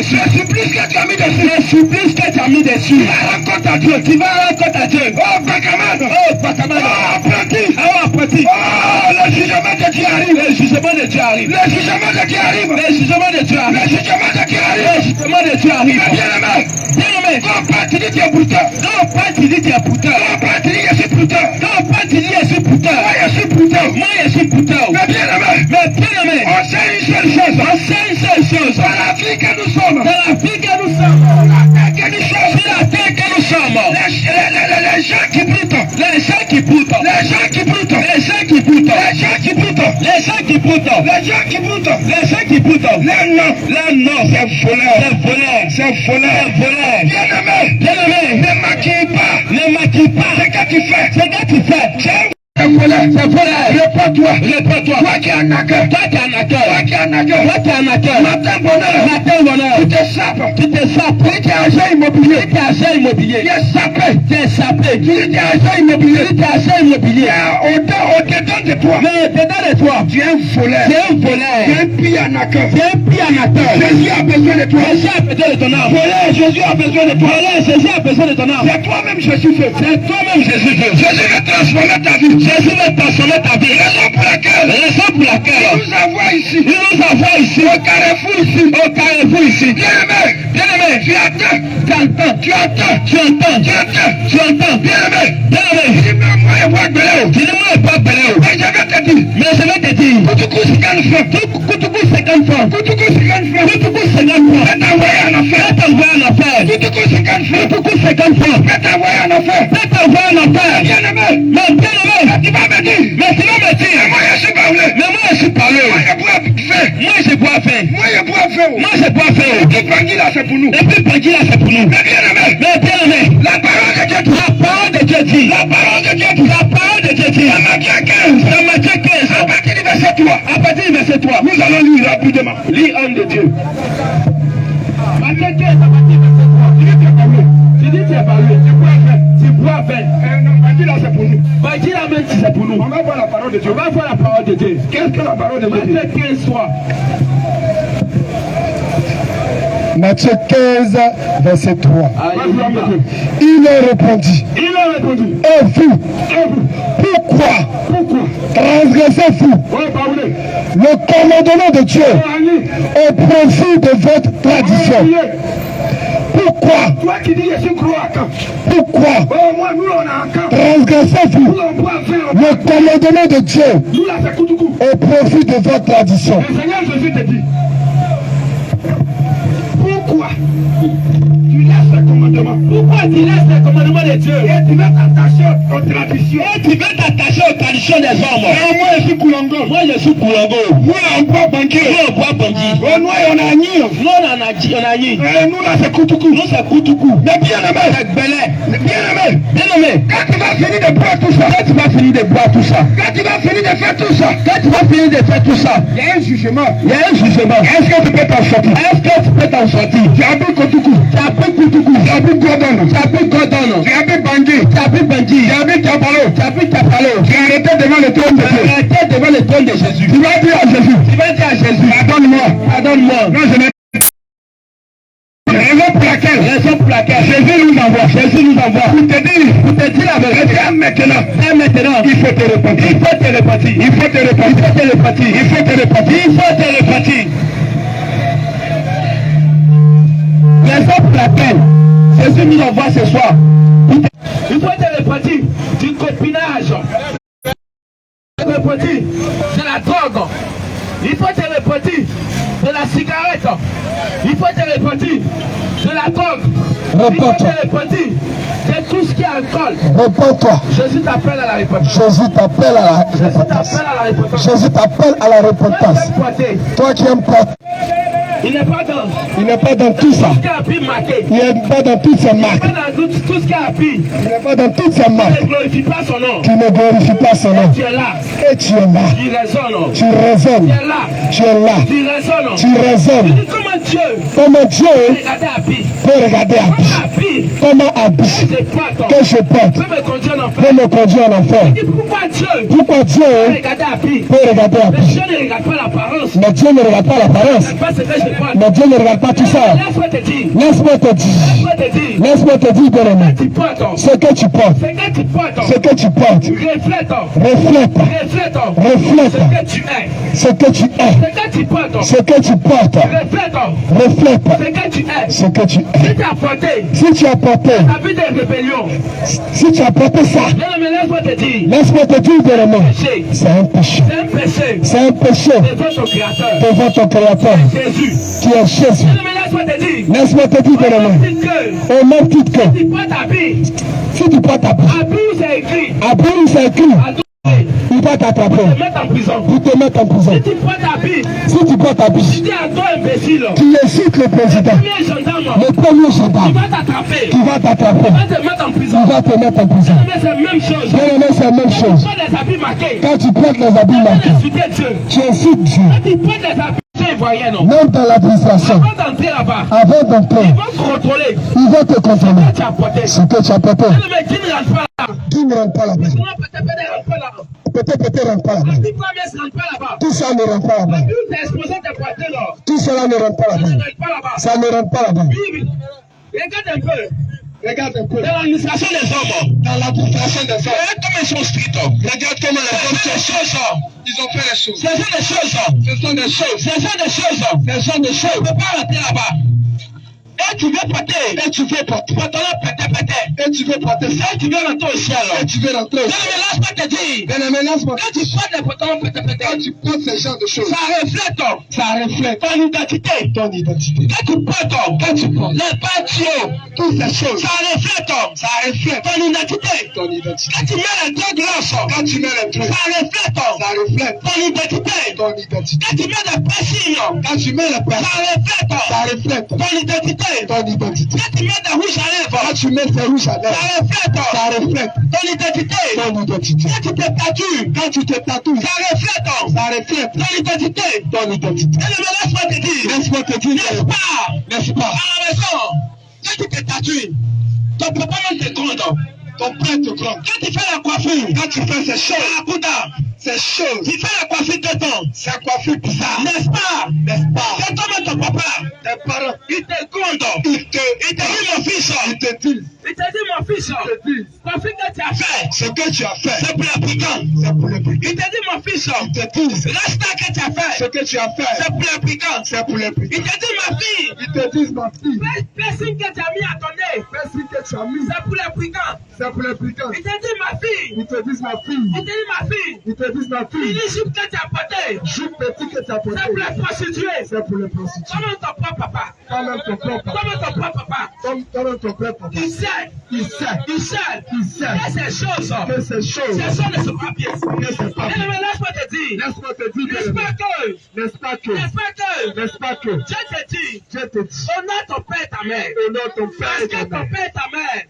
dessus. Tu vas rencontrer à Dieu. Oh, Bacamano. Apprenti. Le jugement de Dieu arrive. Bien-aimé. Quand tu dis tu es brouteur. Moi, je suis brouteur. Mais bien-aimé. On sait une seule chose. Dans la vie que nous sommes. La terre que nous sommes. Les gens qui broutent. Les noms, c'est voleur. Bien-aimé, ne maquille pas. C'est que tu fais. C'est voleur. Réponds-toi. Toi qui es un acteur. Matin bonheur. Tu te sapes. Tu es agent immobilier. Tu es sapé. Tu es agent immobilier. Au-dedans de toi. Mais au-dedans de toi. Tu es un voleur. Tu es un pillanateur. Jésus a besoin de toi. Jésus a besoin de ton âme. C'est toi-même Jésus fait. Jésus veut transformer ta vie. Raison pour laquelle Raison pour laquelle nous avons ici. Nous avons ici. Au carrefour ici. Au carrefour ici. Bien-aimé. Bien-aimé. Tu attends. Tu entends. Tu attends. Tu entends. Tu attends. Tu entends. Bien-aimé. Bien-aimé. Dis-moi, moi, je vois Béléo. Dis-moi pas Béléo. Mais je vais te dire. Mais je vais te dire. Koutougou 50 francs. Koutougou 50 francs. Koutougou 50 francs. Koutougou 50 francs. Faites envoyer en affaire. Faites envoyer en affaire. Koutougou 50 francs. Koutougou 50 francs. Faites envoyer en affaire. Faites envoyer en affaire. Bien-aimé. Mais bien-aimé. Tu vas me dire. Mais tu vas me dire. Moi, je suis parlé. Mais moi je suis parlé. Moi, je bois faire. Moi je bois faire. Moi, je bois faire. Moi je bois faire. Et puis, Bangui, là, c'est pour nous. Et puis Bangui là c'est pour nous. Mais bien-aimé. Mais bien-aimé. La parole de Dieu dit. La parole de Dieu dit. La parole de Dieu dit. La parole de Dieu dit. Dans Matthieu 15. Dans Matthieu 15. À partir du verset 3. À partir du verset 3. Nous allons lire rapidement. Lis un de Dieu. Matthieu 15, à partir du verset 3. Tu dis que tu es parlé. Tu dis tu es parlé. Tu bois faire. Tu bois faire. Non, Bangui, là, c'est pour nous. Bangui là même si c'est pour nous. On va voir la parole de Dieu. On va voir la parole de Dieu. Qu'est-ce que la parole de Dieu dit? Matthieu 15 3. Matthieu 15, verset 3. Alléluia. Il leur répondit. Il a répondu. Et vous, pourquoi transgressez-vous Oui, parlez. le commandement de Dieu au profit de votre tradition? Pourquoi? Toi qui dis je suis croyant. Pourquoi Oh, moi, nous, on a un camp. transgressez-vous Nous, on boit faire. le commandement de Dieu Nous, là, c'est Koutougou. au profit de votre tradition? Le Seigneur Jésus te dit. Pourquoi tu laisses le commandement? Pourquoi tu laisses le commandement de Dieu? Et tu veux t'attacher aux traditions. Et tu veux t'attacher aux traditions des hommes. Non, moi, je suis Koulongo. Moi je suis Koulongo. Moi, on boit Bangui. Nous on boit Bangui. Oh, nous, on a Agni. Nous on a dit, on a dit. Nous, là, c'est Koutougou. Nous c'est Koutougou. Mais bien aimé. C'est Belé. Bien aimé. Bien-aimé. Quand tu vas finir de boire tout ça. Quand tu vas finir de boire tout ça. Quand tu vas finir de faire tout ça. Quand tu vas finir de faire tout ça. Il y a un jugement. Il y a un jugement. Est-ce que tu peux t'en sortir? Est-ce que tu peux t'en sortir? Tu as bu Koutougou. Tu as pris Koutougou. Tu as bu Gordon. Tu as pris Gordon. Tu as bu Bangui. Tu as pris Bangui. Tu as bu Kabalo. Tu as pris Tapalo. Tu as arrêté devant le trône de Dieu. Arrêtez devant le trône de Jésus. Tu vas dire à Jésus. Tu vas dire à Jésus. Pardonne-moi. Pardonne-moi. Non, je n'ai raison pour laquelle. Raison pour laquelle Jésus nous envoie. Jésus nous envoie. Pour te dire. Pour te dire la vérité. Dès maintenant. Dès maintenant. Il faut te repentir. Il faut te repentir. Il faut te repentir. Il faut te repentir. Il faut te repentir. Il faut te repentir. Raison pour laquelle Jésus nous envoie ce soir. Il faut te repentir du copinage. Te repentir de la drogue. Il faut te repentir de la cigarette. Il faut te repentir de la drogue. Il faut Repends-toi. te repentir de tout ce qui est alcool. Repends-toi. Jésus t'appelle à la repentance. Jésus t'appelle à la Jésus repentance. t'appelle à la repentance. Jésus t'appelle à la repentance. Toi qui aimes porter, Il n'est pas dans il n'est pas dans tout ça. tout ce qui a pu marquer. Il n'est pas dans toutes ces Il n'est marques. pas dans tout ce qui a pu. Il n'est pas dans toutes ces Ne marques. glorifie pas son nom. Tu ne glorifies pas son nom. Tu es là. Et tu es là. Tu raisonnes. Tu raisonnes. Tu es là. Tu es là. Tu raisonnes. Tu raisonnes. dis comment Dieu Comment Dieu regardez à Pi. peut regarder Abby. À Pi. Comment Abby C'est pas ton. que je porte Peut me conduire en enfer. peut me conduire en enfer. Dis pourquoi Dieu Pourquoi Dieu regardez à Pi. peut regarder Mais Abby? Dieu ne regarde pas l'apparence. Mais Dieu ne regarde pas l'apparence. C'est pas ce que je vois. Mais Dieu ne regarde pas tout ça. Laisse-moi te dire. Laisse-moi te dire. Laisse-moi te dire. Laisse-moi te dire, bien-aimé. Tu portes. Ce que tu portes. Ce que tu portes. Ce que tu portes. Reflète. Reflète. Reflète. Reflète. Ce que tu es. Ce que tu es. Ce que tu portes. Ce que tu portes. Reflète. Reflète. Ce que tu es. Ce que tu es. Si tu as porté Si tu as porté, ta vie de rébellion, si tu as porté ça, non, mais laisse-moi te dire, laisse-moi te dire, bien-aimé, péché, c'est un péché. c'est un péché C'est un péché devant ton Créateur, devant ton Créateur, Jésus. qui est Jésus. Non, mais laisse-moi te dire, Laisse-moi te dire, bien-aimé, dis que au même titre que tu portes ta vie, si tu portes ta bouche, à plus c'est écrit, après c'est écrit, à douter, il va t'attraper te mettre en prison. pour te mettre en prison. Si tu portes ta vie, Si tu portes ta bouche, tu dis à toi imbécile, tu incites le président, premier gendarme, le premier il gendarme, va t'attraper, qui va t'attraper, il va te mettre en prison. il va te mettre en prison. Mais c'est la même chose. Bien-aimé, c'est la même chose. Pas des habits marqués. Quand tu portes les habits marqués, Insulter Dieu. tu incites Dieu. Quand tu portes des habits, tu voyais, non? Même dans l'administration, Avant d'entrer là-bas, avant d'entrer, ils vont te contrôler. ils vont te contrôler. Tu as porté. Ce que tu as porté, Le mec qui ne rentre pas là. qui ne rentre pas là-bas. Moi, peut-être ne rentre pas là. Peut-être rentre pas là-bas. La Bible ne rentre pas là-bas. Tout ça ne rentre pas La là-bas. Bible t'est exposé de porter là. Tout cela ne rentre pas Ça ne là-bas. rentre pas là-bas. Ça ne rentre pas là-bas. Bible, regarde un peu. Regarde un peu. Dans l'administration des hommes. Dans l'administration des hommes. Regarde comment ils sont stricts. Regarde comment les hommes Ces choses. ils ont fait les choses. Ce sont des choses. Ce sont des choses. Ce sont des choses. Ce sont des choses. Tu ne peux pas rentrer là-bas. Et tu veux porter. Et tu veux porter. Pantalon pété. Et tu veux porter. Et tu veux rentrer au ciel. Et tu veux rentrer au ciel. Mais laisse-moi te dire. Bien-aimé, laisse-moi. Quand tu portes des pantalons pété. Quand tu portes ce genre de choses, Ça reflète ton identité. ton identité. Quand tu portes les pâtes, Toutes ces choses, ça reflète ton identité. ton identité. Quand tu mets les deux glaces, Quand tu mets les trucs, ça reflète ton identité. ton identité. Quand tu mets des piercings, Quand tu mets les ça personnes, ça reflète reflète ton identité. ton identité. Quand tu mets des rouges à lèvres, Quand tu mets ces rouges à ça lèvres, ça reflète reflète ton identité. ton identité. Quand tu te tatoues, Quand tu te tatoues, ça reflète ça reflète ton identité. ton identité. Et laisse-moi te dire, Laisse-moi te dire, n'est-ce pas, n'est-ce pas, à la maison, quand tu te tatoues, ton papa même te compte. ton père te croit. Quand tu fais la coiffure, Quand tu fais ces choses, à Kouda, ces choses, tu fais la coiffure de ton, ces coiffures bizarres, n'est-ce pas? n'est-ce pas? C'est toi-même ton papa, Tes parents, il te compte. ils te Il te dit mon fils, ils te disent, il te dit mon fils, coiffure que tu as fait, ce que tu as fait, c'est pour les brigands. c'est pour les brigands. Il te dit mon fils, Ils te disent, rasta que tu as ce fait, que tu as fait, c'est pour les brigands. c'est pour les Il brigands. te dit ma fille, Ils te disent, ma fille, le piercing que tu as mis à ton nez, merci que tu as mis, c'est pour les brigands. c'est pour les brigands. Il te dit ma fille, Ils te disent, ma fille, il te dit ma fille, ils te disent, ma fille, l'initiative que tu as portée, jupe petit que tu as porté, c'est pour les prostituées. c'est pour les prostituées. Comment ton propre papa, Quand même ton propre papa, comment ton propre papa, quand même ton propre papa, il sait il sait que ces choses, que ces choses, ces choses ne sont pas pièces. que c'est pas Mais laisse-moi te dire, Laisse-moi te dire, n'est-ce pas que, n'est-ce pas que, n'est-ce pas que, n'est-ce pas que, Dieu te dit, Dieu te dit, honore ton père et ta mère. honore ton père Parce et ta que ton mère. père et ta mère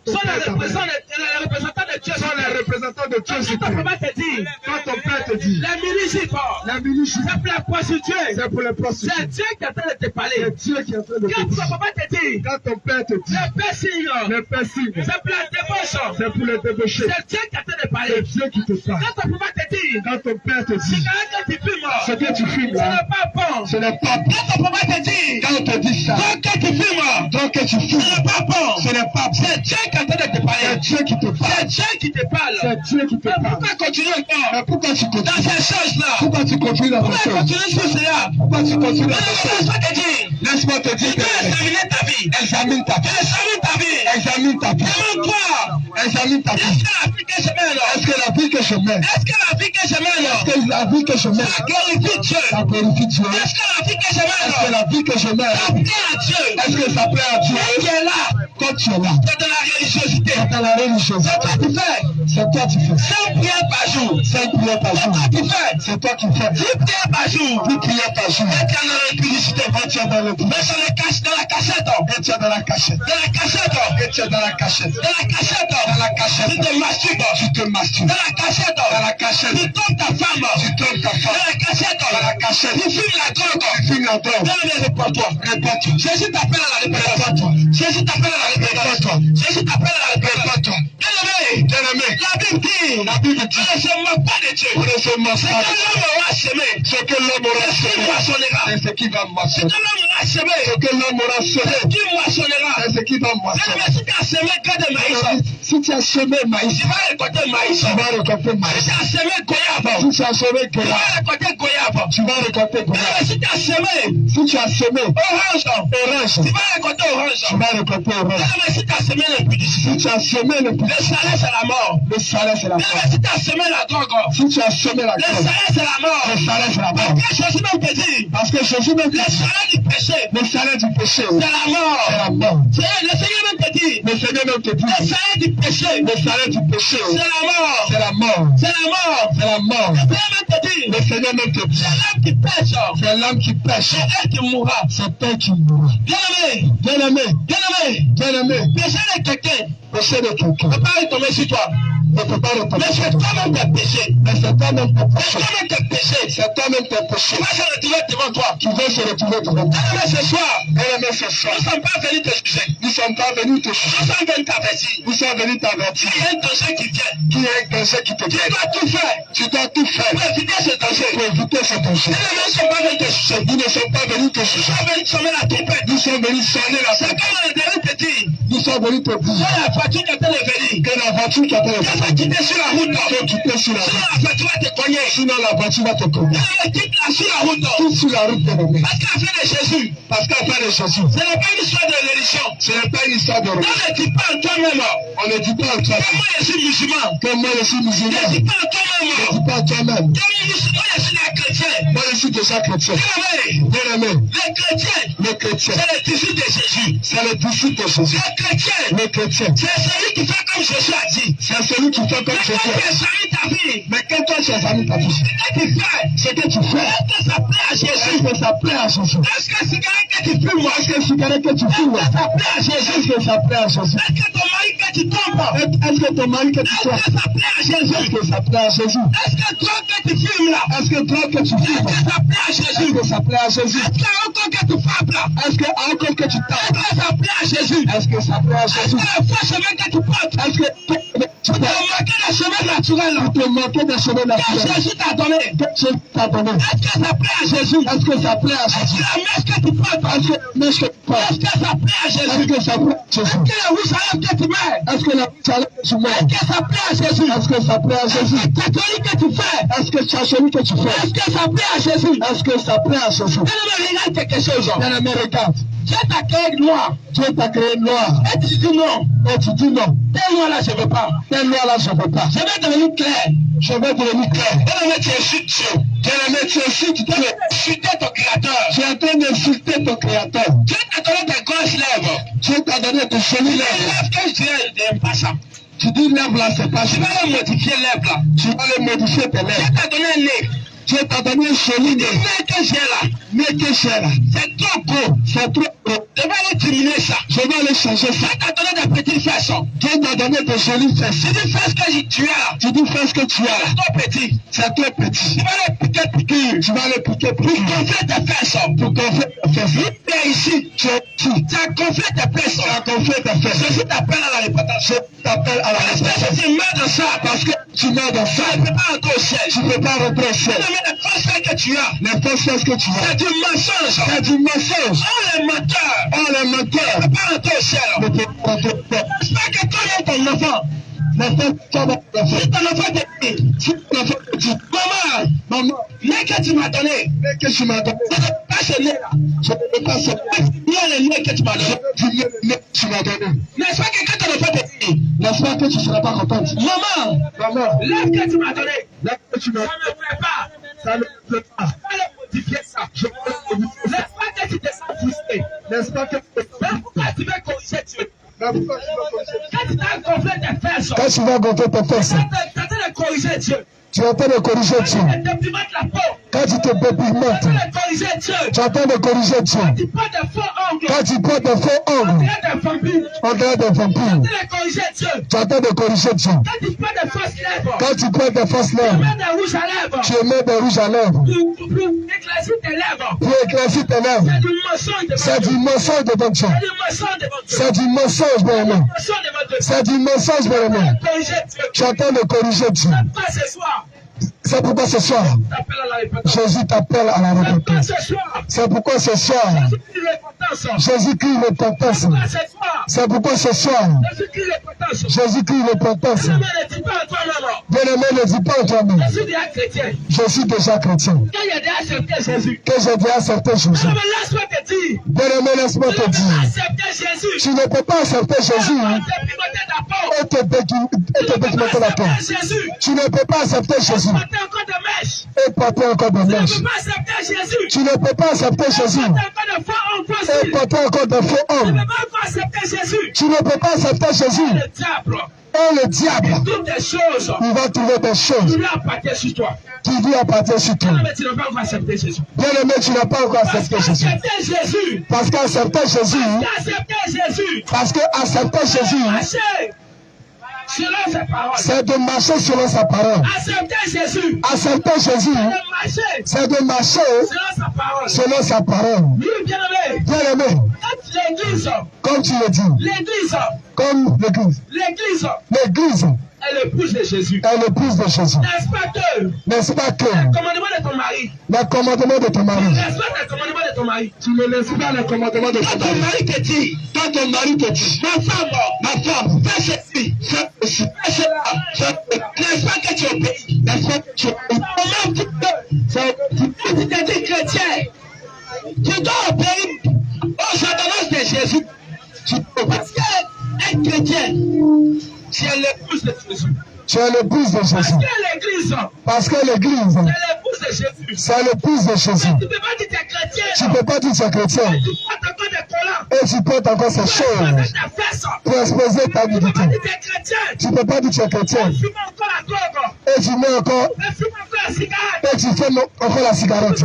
Ton sont père et ta mère. les représentants de Dieu. Sont les représentants de Dieu sur Quand ton terre. papa te dit, Quand ton père te dit, les municipes, la ministre, c'est pour les prostituées. c'est pour les C'est prostituées. Dieu qui est en train de te C'est parler. Dieu qui est en train de te Quand ton dire. papa te dit, Quand ton père te dit, les piercings, les personnes, c'est pour la débauche. c'est pour les débaucher. C'est Dieu qui est en train de C'est parler. Dieu qui te parle. Quand ton papa te dit, Quand ton père te c'est dit, quand tu fumes, ce que tu filmes ce là, n'est pas bon. ce n'est pas bon. Quand ton papa te dit, Quand on te dit ça, quand tu fumes, donc que tu ce filmes, n'est pas bon. ce n'est pas bon. C'est Dieu qui est en train de te C'est parler. Dieu qui te C'est parle. Dieu qui te parle. C'est Dieu qui te Mais parle. pourquoi continuer encore Mais pourquoi tu dans continues? ces choses-là? Pourquoi tu continues dans Pourquoi ces choses? continuer sur cela? Pourquoi tu continues dans Mais ces choses? laisse-moi te dire, Laisse-moi te tu dire dois que examiner ta vie. examine ta vie. Examine ta vie. Examine ta vie. Demande-toi, Examine ta est-ce vie. que la vie que je mène, Est-ce que la vie que je mène, est-ce que la vie que je mène, est-ce que la vie que je mène, ça glorifie Dieu? ça glorifie Dieu? Est-ce que la vie que je Est-ce que mène, la vie que je ça mène, plaît à Dieu? est-ce que ça plaît à Dieu Dieu? qui est là, Quand tu es là, c'est de la religiosité. c'est dans la religiosité. C'est toi qui fais C'est toi qui fais. 5 prières par jour. 5 prières par C'est jour. toi qui fais C'est toi qui fais. 10 prières par jour. 10 prières par jour. Et tu es dans la publicité. Et tu es dans le Mais dans la cachette. Et tu es dans la cachette. Dans la cachette. Et tu es dans la cachette. Dans la cachette. Dans la cachette. Tu te masturbes. Tu te masturbes. Dans la cachette. Dans la cachette. Tu trompes ta femme. Tu trompes ta Dans femme. la cachette. Dans la cachette. Tu fumes la drogue. Tu fumes la drogue. Dans le répertoire. Réponds-toi. Jésus t'appelle à la repentance. Jésus t'appelle à la repentance. Jésus t'appelle à la repentance. Bien-aimé. Bien-aimé, La Bible dit. la Bible dit, On ne se moque pas de Dieu. on ne se moque Ce pas que de l'homme aura semé. ce que l'homme aura C'est ce qui semé. moissonnera. C'est ce qui va Ce moissonner. que l'homme aura semé. Ce que l'homme aura semé, C'est ce qui moissonnera. c'est ce qui va Mais moissonner. si tu as semé que de maïs, Si tu as semé maïs, tu vas récolter maïs. tu vas récolter maïs. Si tu as semé goyave, Si tu as semé tu vas goyave, récolter goyave. tu vas récolter goyave. Mais si tu as semé Si tu as semé orange, orange, tu vas récolter orange. tu vas récolter orange. Mais si tu as semé l'impudicité, Si tu as semé le le salaire c'est la mort. le salaire c'est la Mais mort. si tu as semé la drogue, Si tu as semé la le drogue, salaire c'est la mort. le salaire c'est la mort. Parce que Jésus même te dit, Parce que Jésus même le dit, salaire du péché, le salaire du péché, c'est la mort. c'est la mort. Le Seigneur même te dit, Le Seigneur même te le dit, salaire du péché, le salaire du péché, c'est la mort. c'est la mort. C'est la mort. C'est la mort. Le Seigneur même te dit, Le Seigneur même te dit, c'est l'homme qui pêche, c'est l'âme qui pêche, c'est elle qui mourra. c'est elle qui mourra. Bien-aimé, Bien-aimé, bien-aimé, bien-aimé, péché de quelqu'un péché de quelqu'un ne peut pas retomber sur toi. ne peut pas Mais retomber c'est sur toi. toi-même tes péchés. Mais c'est toi-même tes C'est péchés. toi-même tes péchés. C'est toi-même tes Tu péchés vas se retrouver devant toi. qui vont se retrouver devant toi. Bien-aimé, ce soir, Bien-aimé, ce soir, nous ne sommes pas venus te juger. nous ne sommes pas venus te Nous juger. sommes venus t'avertir. Nous sommes venus t'avertir Il y a un danger qui vient. qu'il y a un danger qui te Tu vient. dois tout faire Tu dois tout faire pour éviter ce danger. pour éviter ce danger. Bien-aimé, nous ne sommes pas venus te juger. Nous ne sommes pas venus te Nous juger. sommes venus sonner la trompette. Nous sommes venus sonner la C'est trompette. comme le dernier te dit. Nous sont venus te dire la voiture qui était venue, que la voiture qui était tu vas quitter sur la route. tu quitter sur la Sinon route. la voiture va te cogner. Sinon la voiture va te cogner. Quitte là sur la route. Tout sur la route de l'homme. Parce qu'à la fin de Jésus, Parce qu'à la fin de Jésus, ce n'est pas une histoire de religion. ce n'est pas une histoire de On religion. ne dit pas en toi-même On ne dit pas à toi que moi je suis musulman. que moi je suis Ne musulman. dis pas en Ne toi-même dis pas à toi-même. que moi je suis un chrétien. Moi je suis déjà chrétien. Bien Bien aimé, les chrétiens, le chrétien, c'est le disciple de Jésus. c'est le disciple de Jésus. Les chrétiens, Le chrétien, c'est celui qui fait comme Jésus a dit. c'est celui qui fait comme Mais Jésus. quand tu es sérieux ta vie, Mais quand toi tu es ami ta vie, qu'est-ce que tu fais? ce que tu fais, Est-ce que ça plaît à est-ce Jésus? que ça plaît à Jésus? Est-ce que c'est cigarette que tu fumes? Est-ce que le cigarette que tu fumes, Ça plaît à Jésus? est-ce que ça plaît à Jésus? Est-ce que ton mari que tu trompes? Est-ce que ton mari que tu Est-ce trompes, que ça plaît à Jésus? est-ce que ça plaît à Jésus? Est-ce que toi que tu fumes là? Est-ce que toi que tu Est-ce fumes, que ça plaît à est-ce Jésus? que ça plaît à Jésus? Est-ce que encore que tu frappes là? Est-ce que encore que tu Est-ce tapes, que ça plaît à Jésus? est-ce que ça plaît à Est-ce Jésus? que la fausse chemin que tu portes? Est-ce que tu Tu t'es manqué le chemin naturel là? te manquais de chemin Que naturel? Jésus t'a donné. Que Jésus t'a donné? Est-ce que ça plaît à Jésus? Est-ce que ça plaît à Est-ce Jésus? que la messe que tu portes? Est-ce que mais ce que tu Est-ce penses, que ça plaît à est-ce Jésus? que ça plaît à Jésus? Est-ce que la Jérusalem que tu mets? Est-ce que la salade que tu mets, Est-ce que ça plaît à Jésus? est-ce que ça plaît à Jésus? Est-ce que catholique que tu fais? Est-ce que c'est celui que tu fais? Est-ce que ça plaît à Jésus? Est-ce que ça plaît à Jésus? Bien-aimé, regarde quelque chose. Bien aimé, regarde. Dieu t'a créé noir. Dieu t'a créé noir. Et tu dis non. Et tu dis non. Tel noir là, je ne veux pas. Tel noir là, je ne veux pas. Je vais devenir clair. Je vais devenir clair. Bien-aimé, tu insultes Dieu. Bien aimé, tu insultes Dieu. Insulter ton créateur. Tu es en train d'insulter ton créateur. Dieu t'a donné des grosses lèvres. Dieu t'a donné de jolies Les lèvres. lèvres que je dirais, je n'aime pas ça. Tu dis lèvres là, c'est pas Tu ça. vas les modifier lèvres là. Tu vas les modifier tes Dieu lèvres. t'a donné un nez. Dieu t'a donné un joli nez. Mais que j'ai là, Mais que cher là. c'est trop gros. C'est trop gros. Je vais aller diminuer ça. Je vais aller changer ça. Dieu t'a donné des petites fesses. Dieu t'a donné de jolies fesses. C'est des fesses que tu as là. Tu dis fais ce que tu as là. C'est trop petit. C'est trop petit. Tu vas les piquer, piquer. Tu vas les piquer Pour gonfler tes fesses. pour gonfler tes fesses. Tu es ici. Tu es ici. Tu as gonflé tes fesses. Tu as gonflé tes fesses. Jésus t'appelle à la réputation. Je t'appelle à la Parce que réception. si tu meurs dans ça, Parce que tu mets dans ça. tu ne peux pas entrer au ciel. Tu ne peux pas rentrer au ciel. Mais les fesses que tu as, Les fausses choses que tu as. c'est du mensonge. C'est du mensonge. Oh les menteurs. Oh, les menteurs Tu ne peux pas entrer au ciel. ne peuvent pas rentrer au ciel. J'espère que toi et ton enfant, Les fausses choses que tu as. si ton enfant te dit, Si ton enfant te dit, maman, maman, mais que tu m'as donné, mais que tu m'as donné, pas ce nez là. je ne peux pas se Il y a le nez que tu m'as donné. du mais que tu m'as donné. N'est-ce pas que quand ton enfant te dit, N'est-ce pas que tu ne seras pas contente? maman, Maman, l'œuf que tu m'as donné, là que tu m'as ça ne me plaît pas. ça ne me plaît pas. Je vais le modifier ça. Je vais le modifier. N'est-ce pas que tu te sens frustré? N'est-ce pas que Mais pourquoi tu veux corriger Dieu? Mais pourquoi tu vas corriger? Quand tu t'as gonflé tes fesses, Quand tu vas gonfler tes fesses, tu es en train de corriger Dieu. tu es en train de corriger Quand Dieu. tu te dépigmentes la peau, Quand tu te tu es en dépigmentes, train de corriger Dieu. tu es en train de corriger Dieu. Tu prends des faux ongles, Quand tu prends des faux tu ongles, es des vampires. on dirait des Tu vampires. es en train de corriger Dieu. Tu es en train de corriger Dieu. Quand tu prends des fausses lèvres, Quand tu prends des fausses tu lèvres, mets des rouges à lèvres, tu mets des rouges à lèvres. pour éclaircir tes lèvres. Pour éclaircir tes lèvres. C'est du mensonge devant C'est Dieu. du mensonge devant Dieu. C'est du mensonge devant Dieu. C'est du mensonge, bien aimé. Mensonge devant Dieu. C'est du mensonge, bien aimé. Corriger Dieu. Tu es en train de corriger Dieu. Pas ce soir. C'est pourquoi ce soir, T'appelles à la repentance. Jésus t'appelle à la Pas repentance. ce soir. C'est pourquoi ce soir, Jésus-Christ repentance. Jésus crie repentance. Pas ce soir. C'est pourquoi ce soir, Jésus-Christ repentance. Jésus crie repentance. Ne me dis pas à toi-même. Bien aimé, ne dis pas à toi-même, Je suis déjà chrétien. je suis déjà chrétien. Quand il y a déjà accepté Jésus. Que j'ai déjà accepté Jésus. Non, mais laisse-moi te dire. Bien aimé, laisse-moi Tu te ne peux pas dire. accepter Jésus. Tu ne peux pas accepter Jésus Tu peux picoter ta peau. et te documenter la peau. Jésus. Tu ne peux pas accepter Jésus Porter encore des mèches. et porter encore des Tu ne mèches. peux pas accepter Jésus. Tu ne peux pas accepter Jésus Porter encore des faux ongles et possibles. porter encore des faux Tu ne hommes. peux pas accepter Jésus. Tu ne peux pas accepter Jésus Le diable. et le diable. Toutes des choses. Il va trouver des Tu choses lui as appartient sur toi. qui lui appartiennent sur toi. Non, mais tu ne peux pas encore accepter Jésus. Bien aimé, tu n'as pas encore Parce accepté Jésus. qu'accepter Jésus. Parce qu'accepter Jésus, Accepter Jésus. parce qu'accepter Jésus, Marcher selon ses paroles. c'est de marcher selon sa parole. Accepter Jésus. Accepter Jésus, De marcher c'est de marcher selon sa parole. selon sa parole. Oui, bien aimé. Bien aimé, Quand l'église, comme tu le dis, l'église, comme l'église. l'église, L'église, est l'épouse de Jésus. Est l'épouse de Jésus. N'est-ce pas que le commandement de ton mari. Le commandement de ton mari. Tu ne respectes le commandement de ton mari. Tu ne laisses pas le commandement de ton mari. Quand ton mari te dit, ma femme, fais ceci, fais ceci, fais cela. N'est-ce pas que tu obéis? N'est-ce pas que tu obéis? Tu te dis chrétien, tu dois obéir aux ordonnances de Jésus. Parce qu'un chrétien, tu es l'épouse de Jésus. Tu es l'épouse de Jésus. Parce que l'église, c'est l'épouse de Jésus. C'est l'épouse de Jésus. Tu ne peux pas dire que tu es chrétien. Tu ne peux pas dire que tu es chrétien. Tu portes encore des collants. Et tu portes encore ces choses pour exposer ta nudité. Tu ne peux pas dire que tu es chrétien. Et tu mets encore. Et tu fumes encore la cigarette.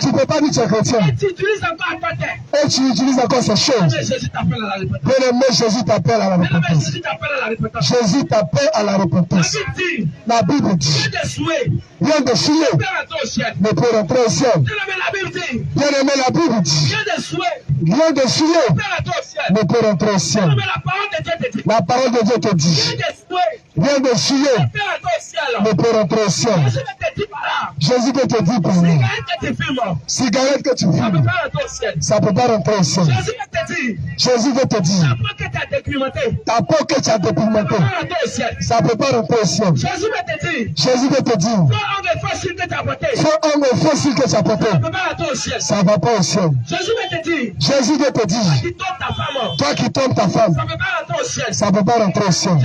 Tu ne peux pas dire que tu es chrétien. Et tu utilises encore ces choses. Bien-aimé, Jésus t'appelle à la repentance. Jésus t'appelle à la repentance. La Bible dit, viens de souiller, mais pour rentrer au ciel. Bien-aimé, la Bible dit, viens de souiller, mais pour rentrer au ciel. La parole de Dieu te dit, viens de souiller, mais pour rentrer au ciel. Jésus peut te dire par là, cigarette que tu fumes, ça ne peut pas rentrer au ciel. Jésus veut te dire, ta peau que tu as dépigmentée, ça ne peut pas rentrer au ciel. Jésus veut te dire, faux homme et faux cils que tu as porté, ça ne va pas au ciel. Jésus veut te dire, toi qui tombes ta femme, ça ne peut pas rentrer au ciel.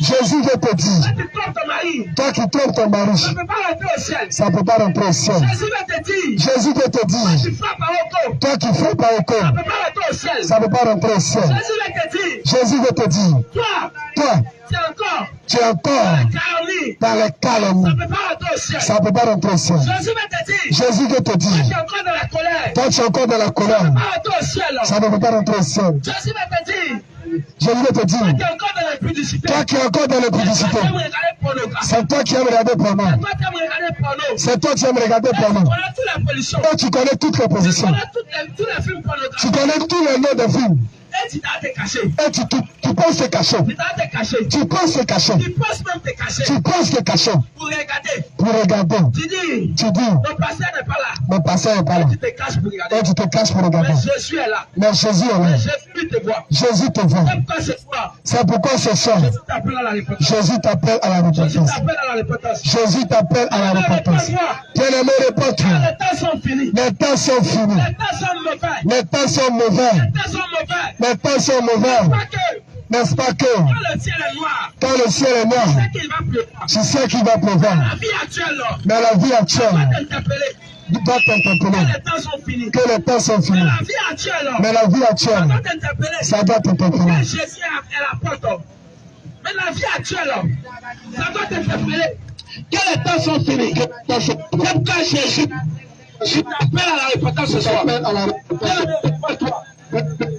Jésus veut te dire, toi qui trompes ton mari, ça ne peut pas rentrer au ciel. Jésus veut te dire, toi qui fais pas au corps, ça ne peut pas rentrer au ciel. Jésus veut te dire, toi, tu es encore dans les calomnies. Ça ne peut pas rentrer au ciel. Jésus veut te dire, toi tu es encore dans la colère. Ça ne peut pas rentrer au ciel. Jésus veut te dire, toi qui es encore dans la publicité, c'est toi qui aimes regarder porno. C'est toi qui aimes regarder porno. Toi tu connais toutes les positions. Tu connais tous les noms des films. Et tu penses te cacher. Tu penses te cacher. Tu penses te cacher. Pour regarder. Tu dis, mon pasteur n'est pas là. Et tu te caches pour regarder. Mais Jésus est là. Jésus te voit. C'est pourquoi ce soir, Jésus t'appelle à la repentance. Jésus t'appelle à la repentance. Bien-aimé, répète-toi. Les temps sont finis. Les temps sont mauvais. Les temps sont mauvais. N'est-ce pas que quand le ciel est noir, tu sais qu'il va pleuvoir. Mais la vie actuelle doit t'interpeller. Que les temps sont finis. Mais la vie actuelle, ça doit t'interpeller. Mais la vie actuelle, ça doit t'interpeller. Que les temps sont finis. C'est pourquoi Jésus, je t'appelle à la repentance ce soir.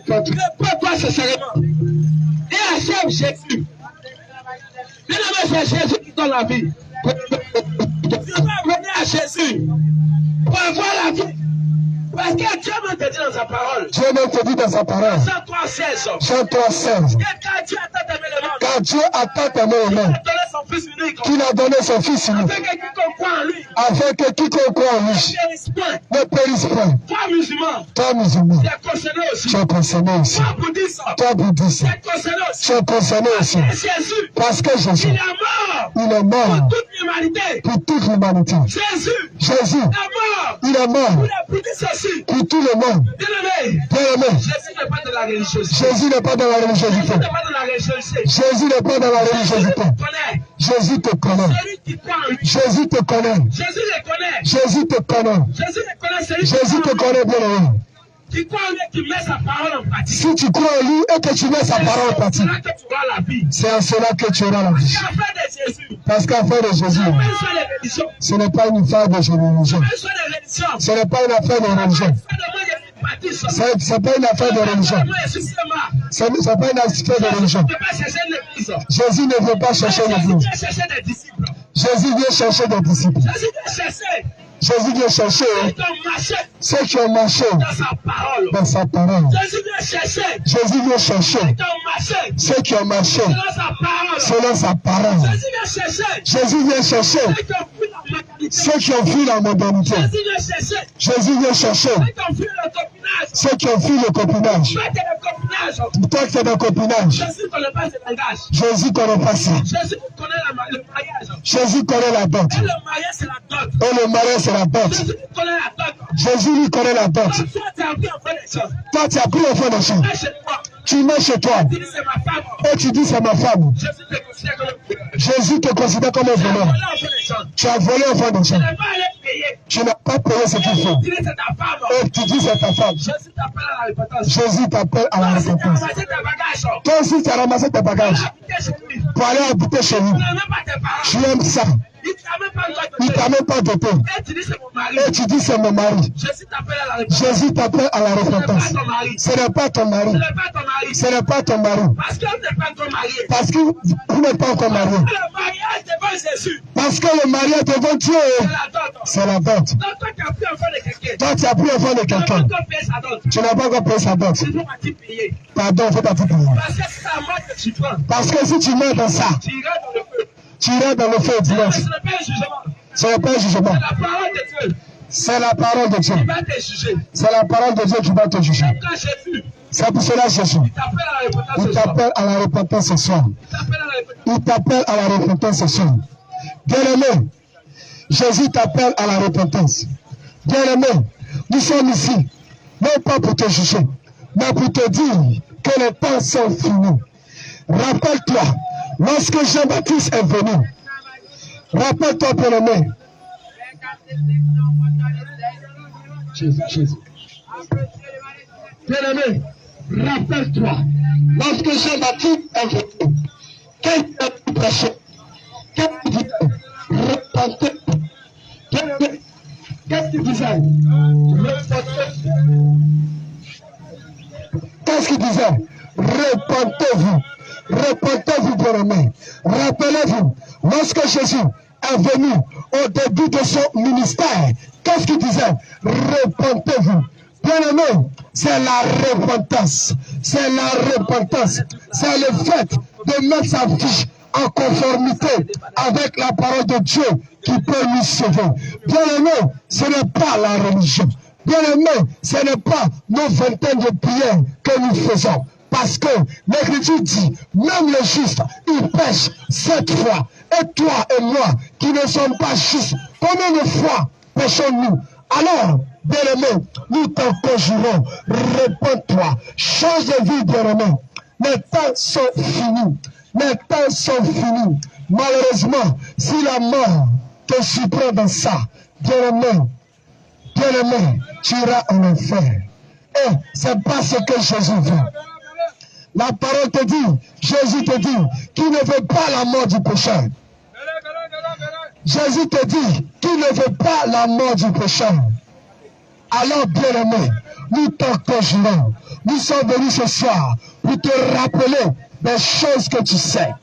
Réponds-toi sincèrement. Et accepte Jésus. Bien-aimé, c'est Jésus qui donne la vie. Venez à Jésus pour avoir la vie. Parce que Dieu me te dit dans sa parole. Dieu me te dit dans sa parole. Jean 3,16. Jean 3,16. Car Dieu a tant aimé le monde qu'il a donné son Fils unique. Afin que quiconque croit en lui ne périsse point. Toi musulman, tu es concerné aussi. Toi bouddhiste, tu es concerné aussi. Parce que Jésus, il est mort pour toute l'humanité. Jésus, il est mort pour tout le monde. Bien-aimé, Jésus n'est pas dans la religiosité. Jésus n'est pas dans la religiosité. Jésus te connaît. Jésus te connaît. Jésus te connaît. Jésus te connaît bien. Si tu crois en lui et que tu mets sa parole en pratique, c'est en cela que tu auras la vie. Parce qu'affaire de Jésus, ce n'est pas une affaire de religion. Ce n'est pas une affaire de religion. Ce n'est pas une affaire de religion. Ce n'est pas une affaire de religion. Jésus ne veut pas chercher l'église. Jésus vient chercher des disciples. Jésus vient chercher ceux qui ont marché dans sa parole. Jésus vient chercher ceux qui ont marché selon sa parole. Jésus vient chercher ceux qui ont fui la modernité. Jésus vient chercher ceux qui ont fui le copinage. Toi qui es dans le copinage, Jésus connaît pas ça. Jésus connaît la dot. Et le mariage c'est la dot. Jésus lui connaît la dot. Toi tu as pris enfant de chien. Tu mets chez toi et tu dis c'est ma femme. Jésus te considère comme un voleur. Tu as volé enfant de chien. Tu n'as pas payé ce qu'il faut. Et tu dis c'est ta femme. Jésus t'appelle à la repentance. Toi aussi tu as ramassé tes bagages pour aller habiter chez lui. Tu aimes ça. Il t'a même pas doté. Et tu dis c'est mon mari. Jésus t'appelle à la repentance. Ce n'est pas ton mari. Ce n'est pas ton mari. Parce que vous n'êtes pas encore marié. Parce que le mariage devant Dieu, c'est la dot. Toi tu as pris enfant de quelqu'un. Tu n'as pas encore payé sa dot. Pardon, il ne faut pas te payer. Parce que si tu mets dans ça, tu iras dans le feu dimanche. Ce n'est pas un jugement. C'est la parole de Dieu. C'est la parole de Dieu qui va te juger. C'est pour cela Jésus. Il t'appelle à la repentance ce soir. Il t'appelle à la repentance ce soir. Bien-aimé, Jésus t'appelle à la repentance. Bien-aimé, nous sommes ici, non pas pour te juger, mais pour te dire que les temps sont finis. Rappelle-toi, lorsque Jean-Baptiste est venu, rappelle-toi, bien-aimé. Jésus. Bien-aimé, rappelle-toi, lorsque Jean-Baptiste est venu, qu'est-ce qu'il a prêché? Qu'est-ce qu'il disait? Repentez-vous. Qu'est-ce qu'il disait? Repentez-vous. Qu'est-ce qu'il disait? Repentez-vous. Repentez-vous, bien-aimé. Rappelez-vous, lorsque Jésus est venu au début de son ministère, qu'est-ce qu'il disait? Repentez-vous. Bien-aimé, c'est la repentance. C'est la repentance. C'est le fait de mettre sa vie en conformité avec la parole de Dieu qui peut nous sauver. Bien-aimé, ce n'est pas la religion. Bien-aimé, ce n'est pas nos vingtaines de prières que nous faisons. Parce que l'Écriture dit, même les justes, ils pêchent 7 fois. Et toi et moi, qui ne sommes pas justes, combien de fois péchons-nous? Alors, bien-aimé, nous t'en conjurons, réponds-toi, change de vie, bien-aimé. Les temps sont finis. Les temps sont finis. Malheureusement, si la mort te surprend dans ça, bien-aimé, tu iras en enfer. Et c'est pas ce que Jésus veut. La parole te dit, Jésus te dit, qu'il ne veut pas la mort du pécheur. Jésus te dit qu'il ne veut pas la mort du pécheur. Alors, bien-aimé, nous t'en conjurons. Nous sommes venus ce soir pour te rappeler des choses que tu sais.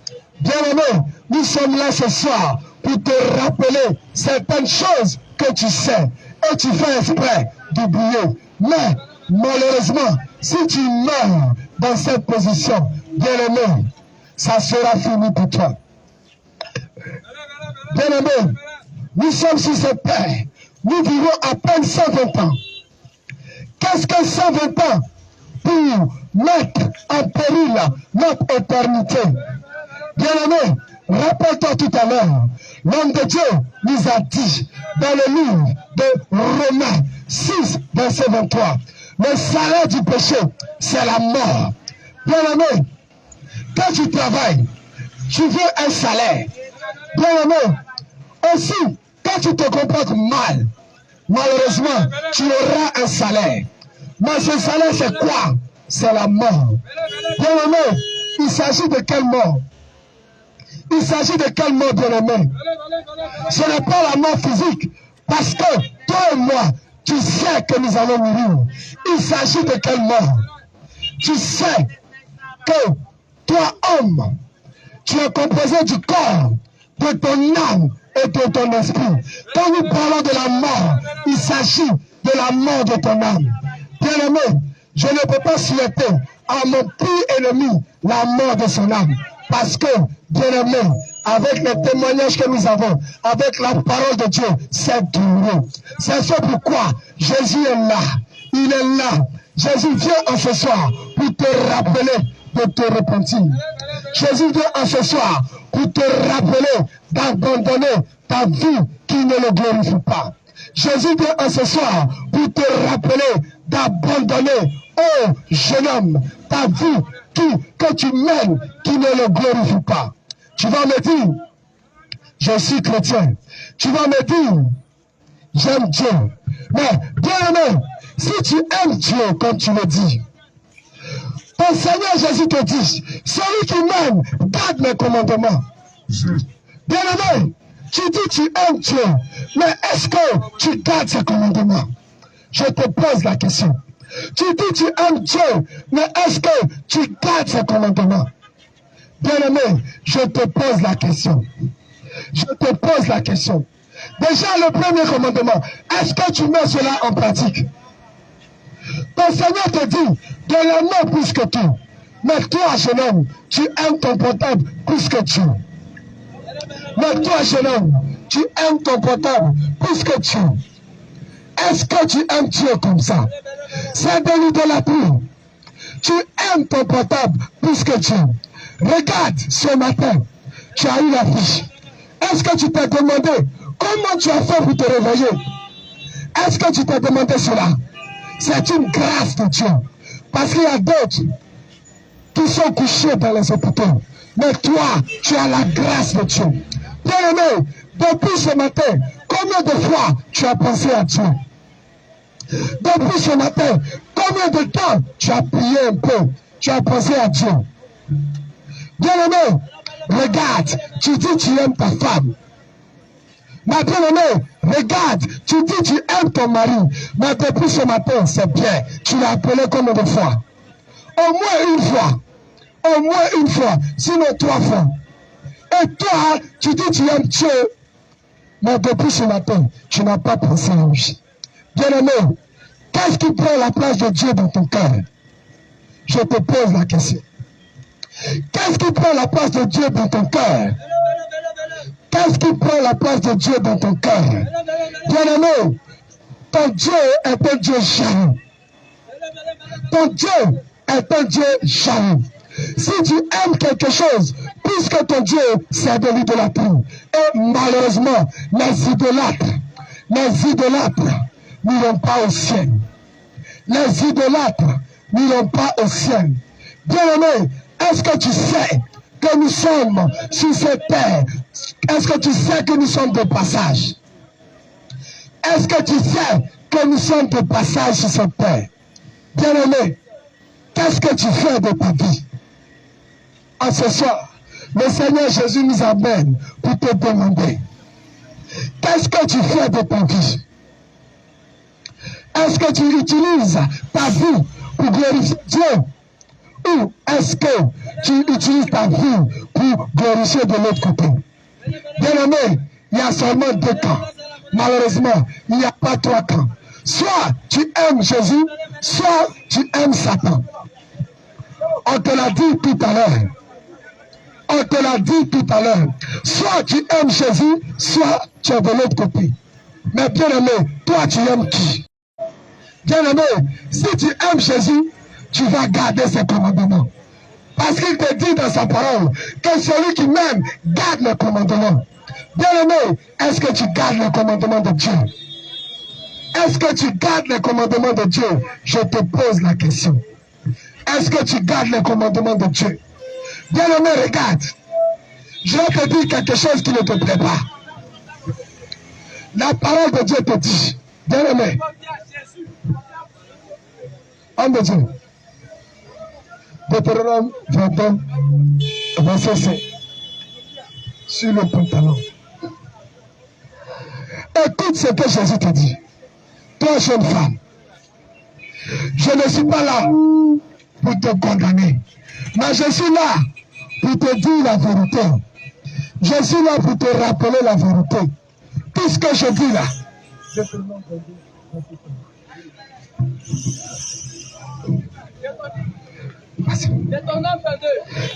Bien-aimé, nous sommes là ce soir pour te rappeler certaines choses que tu sais. Et tu fais exprès d'oublier. Mais, malheureusement, si tu meurs dans cette position, bien-aimé, ça sera fini pour toi. Bien-aimé, nous sommes sur cette terre. Nous vivons à peine 120 ans. Qu'est-ce que 120 ans pour mettre en péril notre éternité? Bien-aimé, rappelle-toi tout à l'heure, l'homme de Dieu nous a dit dans le livre de Romains 6, verset 23, le salaire du péché, c'est la mort. Bien-aimé, quand tu travailles, tu veux un salaire. Bien-aimé, aussi, quand tu te comportes mal, malheureusement, tu auras un salaire. Mais ce salaire, c'est quoi? C'est la mort. Bien-aimé, il s'agit de quelle mort? Il s'agit de quelle mort, bien-aimé? Ce n'est pas la mort physique. Parce que toi et moi, tu sais que nous allons mourir. Il s'agit de quelle mort? Tu sais que toi, homme, tu es composé du corps, de ton âme et de ton esprit. Quand nous parlons de la mort, il s'agit de la mort de ton âme. Bien-aimé, je ne peux pas souhaiter à mon pire ennemi la mort de son âme. Parce que, bien-aimé, avec les témoignages que nous avons, avec la parole de Dieu, c'est douloureux. C'est ce pourquoi Jésus est là. Il est là. Jésus vient en ce soir pour te rappeler de te repentir. Jésus vient en ce soir pour te rappeler d'abandonner ta vie qui ne le glorifie pas. Jésus vient en ce soir pour te rappeler d'abandonner, oh jeune homme, ta vie que tu mènes qui ne le glorifie pas. Tu vas me dire, je suis chrétien. Tu vas me dire, j'aime Dieu. Mais bien aimé, si tu aimes Dieu comme tu le dis, ton Seigneur Jésus te dit, celui qui m'aime, garde mes commandements. Bien aimé, tu dis tu aimes Dieu, mais est-ce que tu gardes ses commandements? Je te pose la question. Tu dis tu aimes Dieu, mais est-ce que tu gardes ses commandements? Bien aimé, je te pose la question. Je te pose la question. Déjà le premier commandement, est-ce que tu mets cela en pratique? Ton Seigneur te dit de l'aimer plus que tout. Mais toi, jeune homme, tu aimes ton portable plus que Dieu. Mais toi, jeune homme, tu aimes ton portable plus que Dieu. Est-ce que tu aimes Dieu comme ça? C'est de l'idolâtrie. Tu aimes ton portable plus que Dieu. Regarde, ce matin, tu as eu la fiche. Est-ce que tu t'es demandé comment tu as fait pour te réveiller? Est-ce que tu t'es demandé cela? C'est une grâce de Dieu. Parce qu'il y a d'autres qui sont couchés dans les hôpitaux. Mais toi, tu as la grâce de Dieu. Bien aimé, depuis ce matin, combien de fois tu as pensé à Dieu? Depuis ce matin, combien de temps tu as prié un peu? Tu as pensé à Dieu? Bien aimé, regarde, tu dis tu aimes ta femme. Mais bien aimé, regarde, tu dis tu aimes ton mari. Mais depuis ce matin, c'est bien. Tu l'as appelé combien de fois? Au moins une fois. Au moins une fois. Sinon 3 fois. Et toi, tu dis tu aimes Dieu. Mais depuis ce matin, tu n'as pas pensé à lui. Bien aimé, qu'est-ce qui prend la place de Dieu dans ton cœur? Je te pose la question. Qu'est-ce qui prend la place de Dieu dans ton cœur? Qu'est-ce qui prend la place de Dieu dans ton cœur? Bien-aimé, ton Dieu est un Dieu jaloux. Ton Dieu est un Dieu jaloux. Si tu aimes quelque chose, puisque ton Dieu, c'est de l'idolâtrie. Et malheureusement, les idolâtres n'iront pas au ciel. Les idolâtres n'iront pas au ciel. Bien-aimé, est-ce que tu sais que nous sommes sur cette terre? Est-ce que tu sais que nous sommes de passage? Est-ce que tu sais que nous sommes de passage sur cette terre? Bien-aimé, qu'est-ce que tu fais de ta vie? En ce soir, le Seigneur Jésus nous amène pour te demander, qu'est-ce que tu fais de ta vie? Est-ce que tu utilises ta vie pour glorifier Dieu? Ou est-ce que tu utilises ta vie pour glorifier de l'autre côté? Bien-aimé, il y a seulement 2 camps. Malheureusement, il n'y a pas 3 camps. Soit tu aimes Jésus, soit tu aimes Satan. On te l'a dit tout à l'heure. On te l'a dit tout à l'heure. Soit tu aimes Jésus, soit tu es de l'autre côté. Mais bien-aimé, toi tu aimes qui? Bien-aimé, si tu aimes Jésus, tu vas garder ses commandements. Parce qu'il te dit dans sa parole que celui qui m'aime garde les commandements. Bien-aimé, est-ce que tu gardes les commandements de Dieu? Est-ce que tu gardes les commandements de Dieu? Je te pose la question. Est-ce que tu gardes les commandements de Dieu? Bien-aimé, regarde. Je vais te dire quelque chose qui ne te plaît pas. La parole de Dieu te dit, bien-aimé, homme de Dieu, Deutéronome 21, verset 5, sur le pantalon. Écoute ce que Jésus te dit. Toi, jeune femme, je ne suis pas là pour te condamner, mais je suis là pour te dire la vérité. Je suis là pour te rappeler la vérité. Tout ce que je dis là.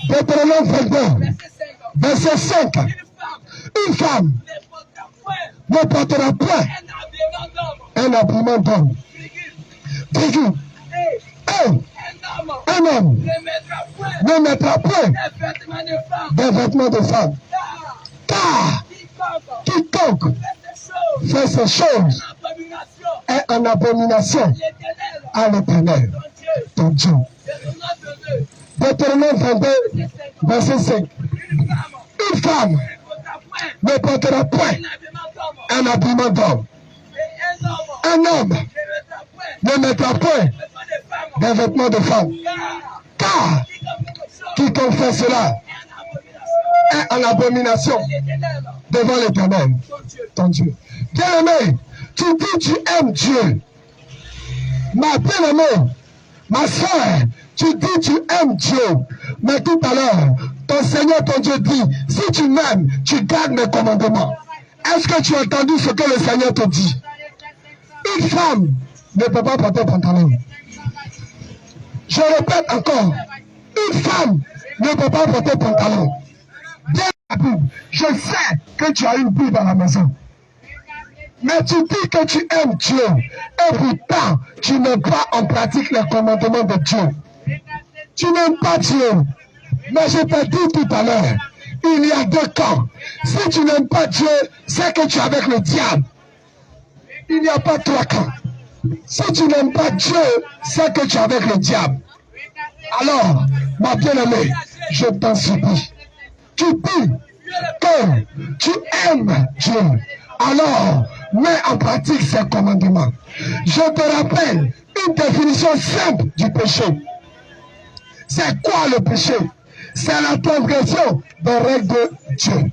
Deutéronome 22, verset 5. Une femme ne portera point un habillement d'homme. Un homme ne mettra point des vêtements de femme. Car quiconque fait ces choses est en abomination à l'Éternel, ton Dieu. Deutéronome 22, verset 5. Une femme ne portera point un habillement d'homme. Un homme ne mettra point des vêtements de femme. Car quiconque fait cela est en abomination devant l'Éternel, ton Dieu. Bien-aimé, tu dis tu aimes Dieu. Ma bien-aimée, ma soeur, tu dis tu aimes Dieu. Mais tout à l'heure, ton Seigneur, ton Dieu dit, si tu m'aimes, tu gardes mes commandements. Est-ce que tu as entendu ce que le Seigneur te dit? Une femme ne peut pas porter pantalon. Je répète encore, une femme ne peut pas porter pantalon. Bien la Bible, je sais que tu as une Bible à la maison. Mais tu dis que tu aimes Dieu et pourtant tu n'aimes pas en pratique les commandements de Dieu. Tu n'aimes pas Dieu. Mais je t'ai dit tout à l'heure, il y a deux camps. Si tu n'aimes pas Dieu, c'est que tu es avec le diable. Il n'y a pas trois camps. Si tu n'aimes pas Dieu, c'est que tu es avec le diable. Alors, ma bien-aimée, je t'en supplie. Tu dis que tu aimes Dieu. Alors, mets en pratique ses commandements. Je te rappelle une définition simple du péché. C'est quoi le péché? C'est la transgression des règles de Dieu.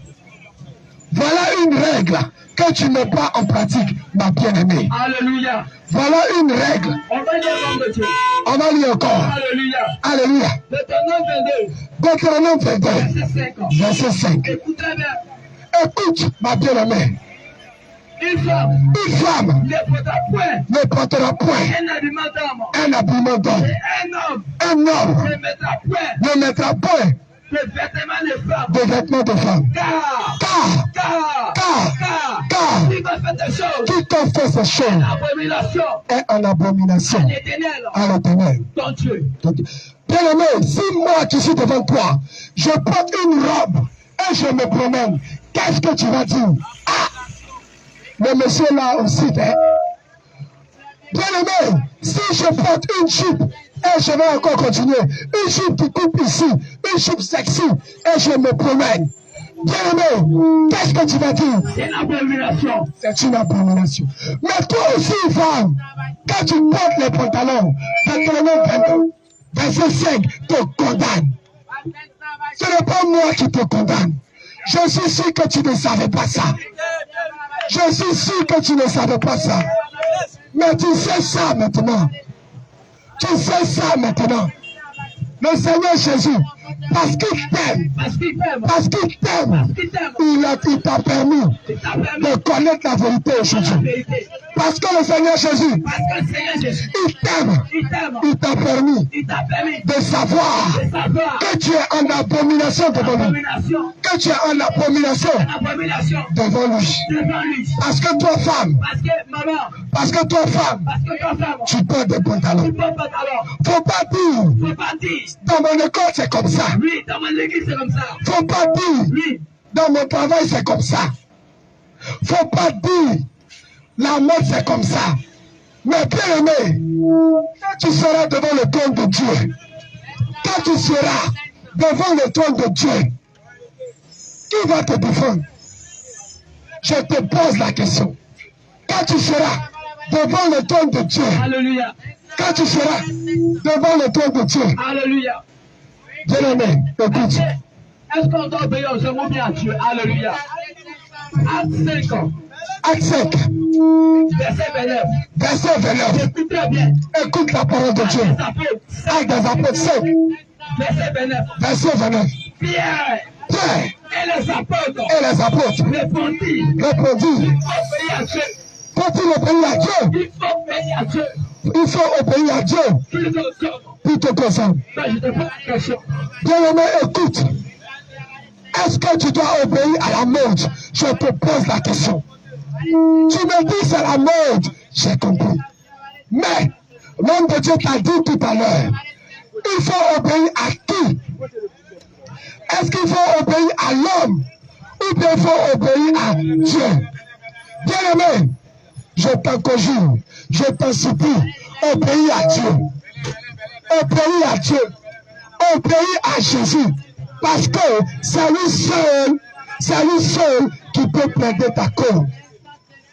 Voilà une règle que tu n'as pas en pratique, ma bien-aimée. Alléluia. Voilà une règle. On va lire de Dieu. On va lire encore. Alléluia. Alléluia. Deutéronome 22. Deutéronome 22, verset 5. Écoutez bien. Écoute, ma bien-aimée. Une femme ne portera point un habillement d'homme. Un homme ne mettra point de vêtements de femme. Car quiconque fait ces choses est en abomination à l'Éternel. Bien-aimé, si moi qui suis devant toi, je porte une robe et je me promène, qu'est-ce que tu vas dire? Ah! Le monsieur là aussi, hein? Bien-aimé, si je porte une jupe et je vais encore continuer, une jupe qui coupe ici, une jupe sexy et je me promène, bien-aimé, qu'est-ce que tu vas dire? C'est une abomination. C'est une abomination. Mais toi aussi, femme, quand tu portes les pantalons, Deutéronome 22, verset 5, te condamne. Ce n'est pas moi qui te condamne. Je suis sûr que tu ne savais pas ça. Je suis sûr que tu ne savais pas ça. Mais tu sais ça maintenant. Tu sais ça maintenant. Le Seigneur Jésus, parce qu'il t'aime, il t'a permis de connaître la vérité aujourd'hui. Parce que le Seigneur Jésus, il t'aime, il t'a permis de savoir que tu es en abomination devant lui. Que tu es en abomination devant lui. Parce que toi, femme, tu portes des pantalons. Faut pas dire, dans mon école c'est comme ça. Oui, dans mon église c'est comme ça. Faut pas dire, Oui. dans mon travail c'est comme ça. Faut pas dire, la mode c'est comme ça. Mais bien aimé, quand tu seras devant le trône de Dieu, quand tu seras devant le trône de Dieu, qui va te défendre? Je te pose la question. Quand tu seras devant le trône de Dieu, Alléluia. quand tu seras devant le trône de Dieu, Alléluia. bien-aimé, écoute. Est-ce qu'on doit obéir aux hommes ou bien à Dieu? Alléluia. Acte 5. Acte 5, Verset 29. verset 29. Écoutez bien. Écoute la parole de Dieu. Acte des apôtres 5, Verset 29. verset 29. Pierre docteurs et les apôtres répondirent, faut-il obéir à Dieu? Il faut obéir à Dieu plutôt qu'aux hommes. Bien-aimé, écoute. Est-ce que tu dois obéir à la mode? Je te pose la question. Tu me dis c'est la mode. J'ai compris. Mais l'homme de Dieu t'a dit tout à l'heure, il faut obéir à qui? Est-ce qu'il faut obéir à l'homme ou bien il faut obéir à Dieu? Bien-aimé, je t'en conjure, je t'en supplie, obéis à Dieu. Obéis à Dieu. Obéis à Jésus. Parce que c'est lui seul qui peut plaider ta cause.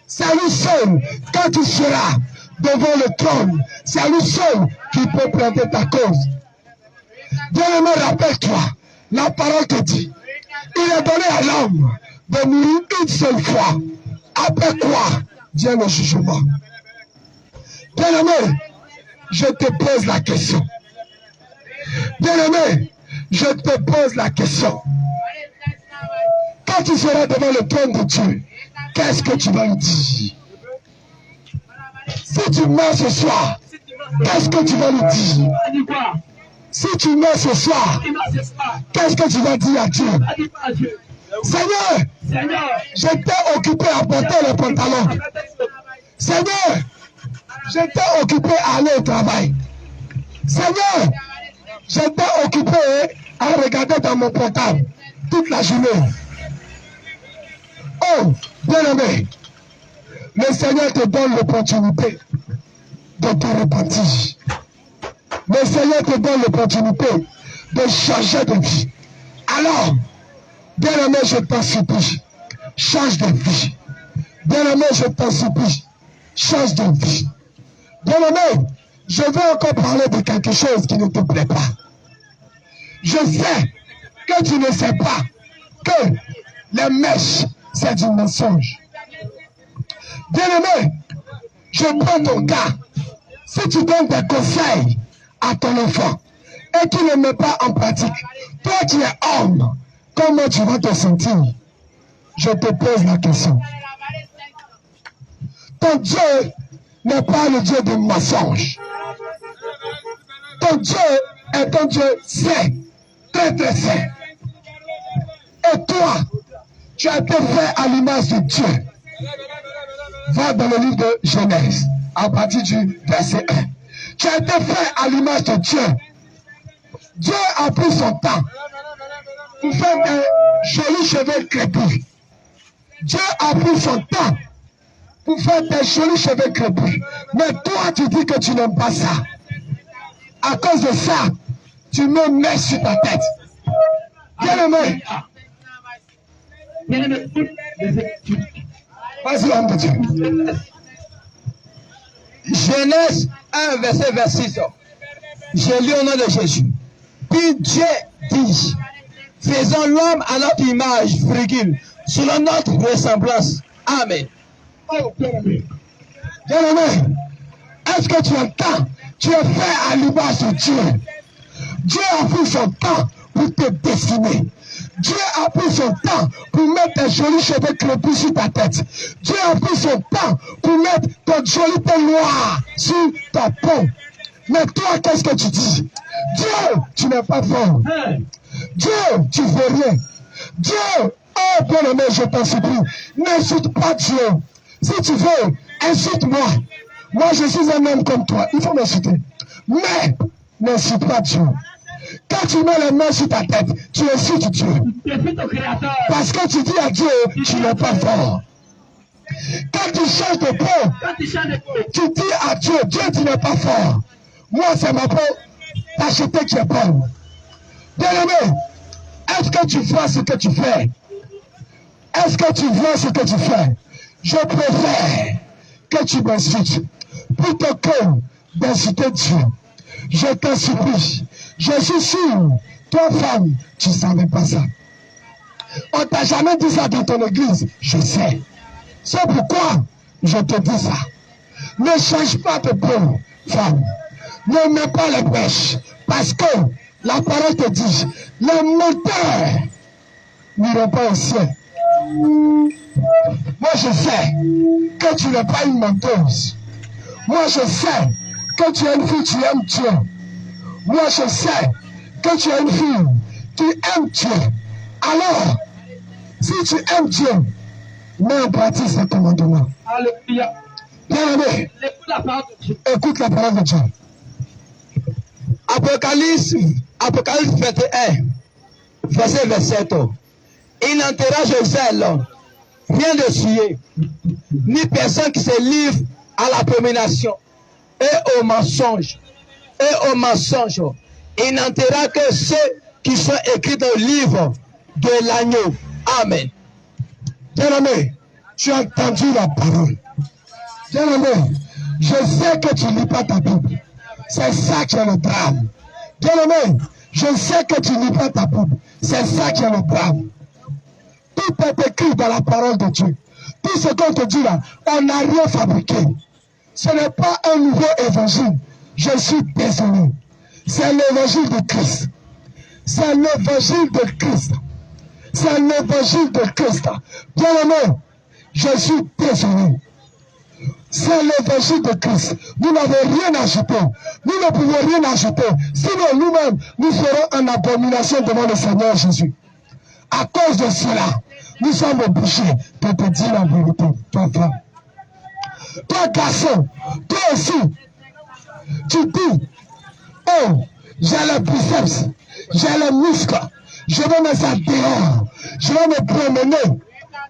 C'est lui seul, quand tu seras devant le trône, c'est lui seul qui peut plaider ta cause. Bien-aimé, rappelle-toi, la parole te dit, il est donné à l'homme de mourir une seule fois. Après quoi vient le jugement. Bien-aimé, je te pose la question. Bien-aimé, je te pose la question. Quand tu seras devant le trône de Dieu, qu'est-ce que tu vas lui dire? Si tu meurs ce soir, qu'est-ce que tu vas lui dire? Si tu meurs ce soir, qu'est-ce que tu vas dire à Dieu? Seigneur, j'étais occupé à porter le pantalon. Seigneur, j'étais occupé à aller au travail. Seigneur, j'étais occupé à regarder dans mon portable toute la journée. Oh, bien-aimé, le Seigneur te donne l'opportunité de te repentir. Le Seigneur te donne l'opportunité de changer de vie. Alors, bien-aimé, je t'en supplie, change de vie. Bien-aimé, je t'en supplie, change de vie. Bien-aimé, je veux encore parler de quelque chose qui ne te plaît pas. Je sais que tu ne sais pas que les mèches, c'est du mensonge. Bien-aimé, je prends ton cas. Si tu donnes des conseils à ton enfant et qu'il ne met pas en pratique, toi qui es homme, comment tu vas te sentir? Je te pose la question. Ton Dieu n'est pas le Dieu de mensonge. Ton Dieu est un Dieu saint, très très saint. Et toi, tu as été fait à l'image de Dieu. Va dans le livre de Genèse, à partir du verset 1. Tu as été fait à l'image de Dieu. Dieu a pris son temps pour faire des jolis cheveux crépus. Dieu a pris son temps pour faire des jolis cheveux crépus. Mais toi, tu dis que tu n'aimes pas ça. À cause de ça, tu me mets sur ta tête. Bien-aimé. Vas-y, homme de Dieu. Genèse 1, verset 26. J'ai lu au nom de Jésus. Puis Dieu dit, faisons l'homme à notre image, virgule, selon notre ressemblance. Amen. Oh, bien-aimé. Bien-aimé, est-ce que tu entends? Tu es fait à l'image de Dieu. Dieu a pris son temps pour te dessiner. Dieu a pris son temps pour mettre tes jolis cheveux crépus sur ta tête. Dieu a pris son temps pour mettre ton joli teint noir sur ta peau. Mais toi, qu'est-ce que tu dis? Dieu, tu n'es pas fort. Dieu, tu ne veux rien. Dieu, oh bien-aimé, je t'en supplie, n'insulte pas Dieu. Si tu veux, insulte-moi. Moi, je suis un homme comme toi. Il faut m'insulter. Mais, n'insulte pas Dieu. Quand tu mets les mains sur ta tête, tu insultes Dieu. Parce que tu dis à Dieu, tu n'es pas fort. Quand tu changes de peau, tu dis à Dieu, Dieu, tu n'es pas fort. Moi, c'est ma peau t'acheter qui est bonne. Bien-aimé, est-ce que tu vois ce que tu fais? Est-ce que tu vois ce que tu fais? Je préfère que tu m'insultes plutôt que d'insulter Dieu. Je t'en supplie. Je suis sûr, toi femme, tu ne savais pas ça. On ne t'a jamais dit ça dans ton église. Je sais. C'est pourquoi je te dis ça. Ne change pas de peau, femme. Ne mets pas les pêches. Parce que la parole te dit, le menteur n'iront pas au ciel. Moi, je sais que tu n'es pas une menteuse. Moi, je sais que tu es une fille, tu aimes Dieu. Moi, je sais que tu es une fille qui aime Dieu. Alors, si tu aimes Dieu, mets en pratique ce commandement. Alléluia. Bien-aimé, écoute la parole de Dieu. Apocalypse 21, verset 27. Il n'enterra Joseph rien de souillé, ni personne qui se livre à l'abomination et au mensonge. Il n'enterra que ceux qui sont écrits dans le livre de l'agneau. Amen. Bien-aimé, tu as entendu la parole. Bien-aimé, je sais que tu ne lis pas ta Bible. C'est ça qui est le drame. Bien-aimé, je sais que tu ne lis pas ta Bible. C'est ça qui est le drame. Tout est écrit dans la parole de Dieu. Tout ce qu'on te dit là, on n'a rien fabriqué. Ce n'est pas un nouveau évangile. Je suis désolé. C'est l'évangile de Christ. C'est l'évangile de Christ. C'est l'évangile de Christ. Bien-aimé, je suis désolé. C'est l'évangile de Christ. Nous n'avons rien ajouté. Nous ne pouvons rien ajouter. Sinon, nous-mêmes, nous serons en abomination devant le Seigneur Jésus. À cause de cela, nous sommes obligés de te dire la vérité, toi femme. Toi garçon, toi aussi, tu dis, oh, j'ai le biceps, j'ai le muscle, je vais me faire dehors, je vais me promener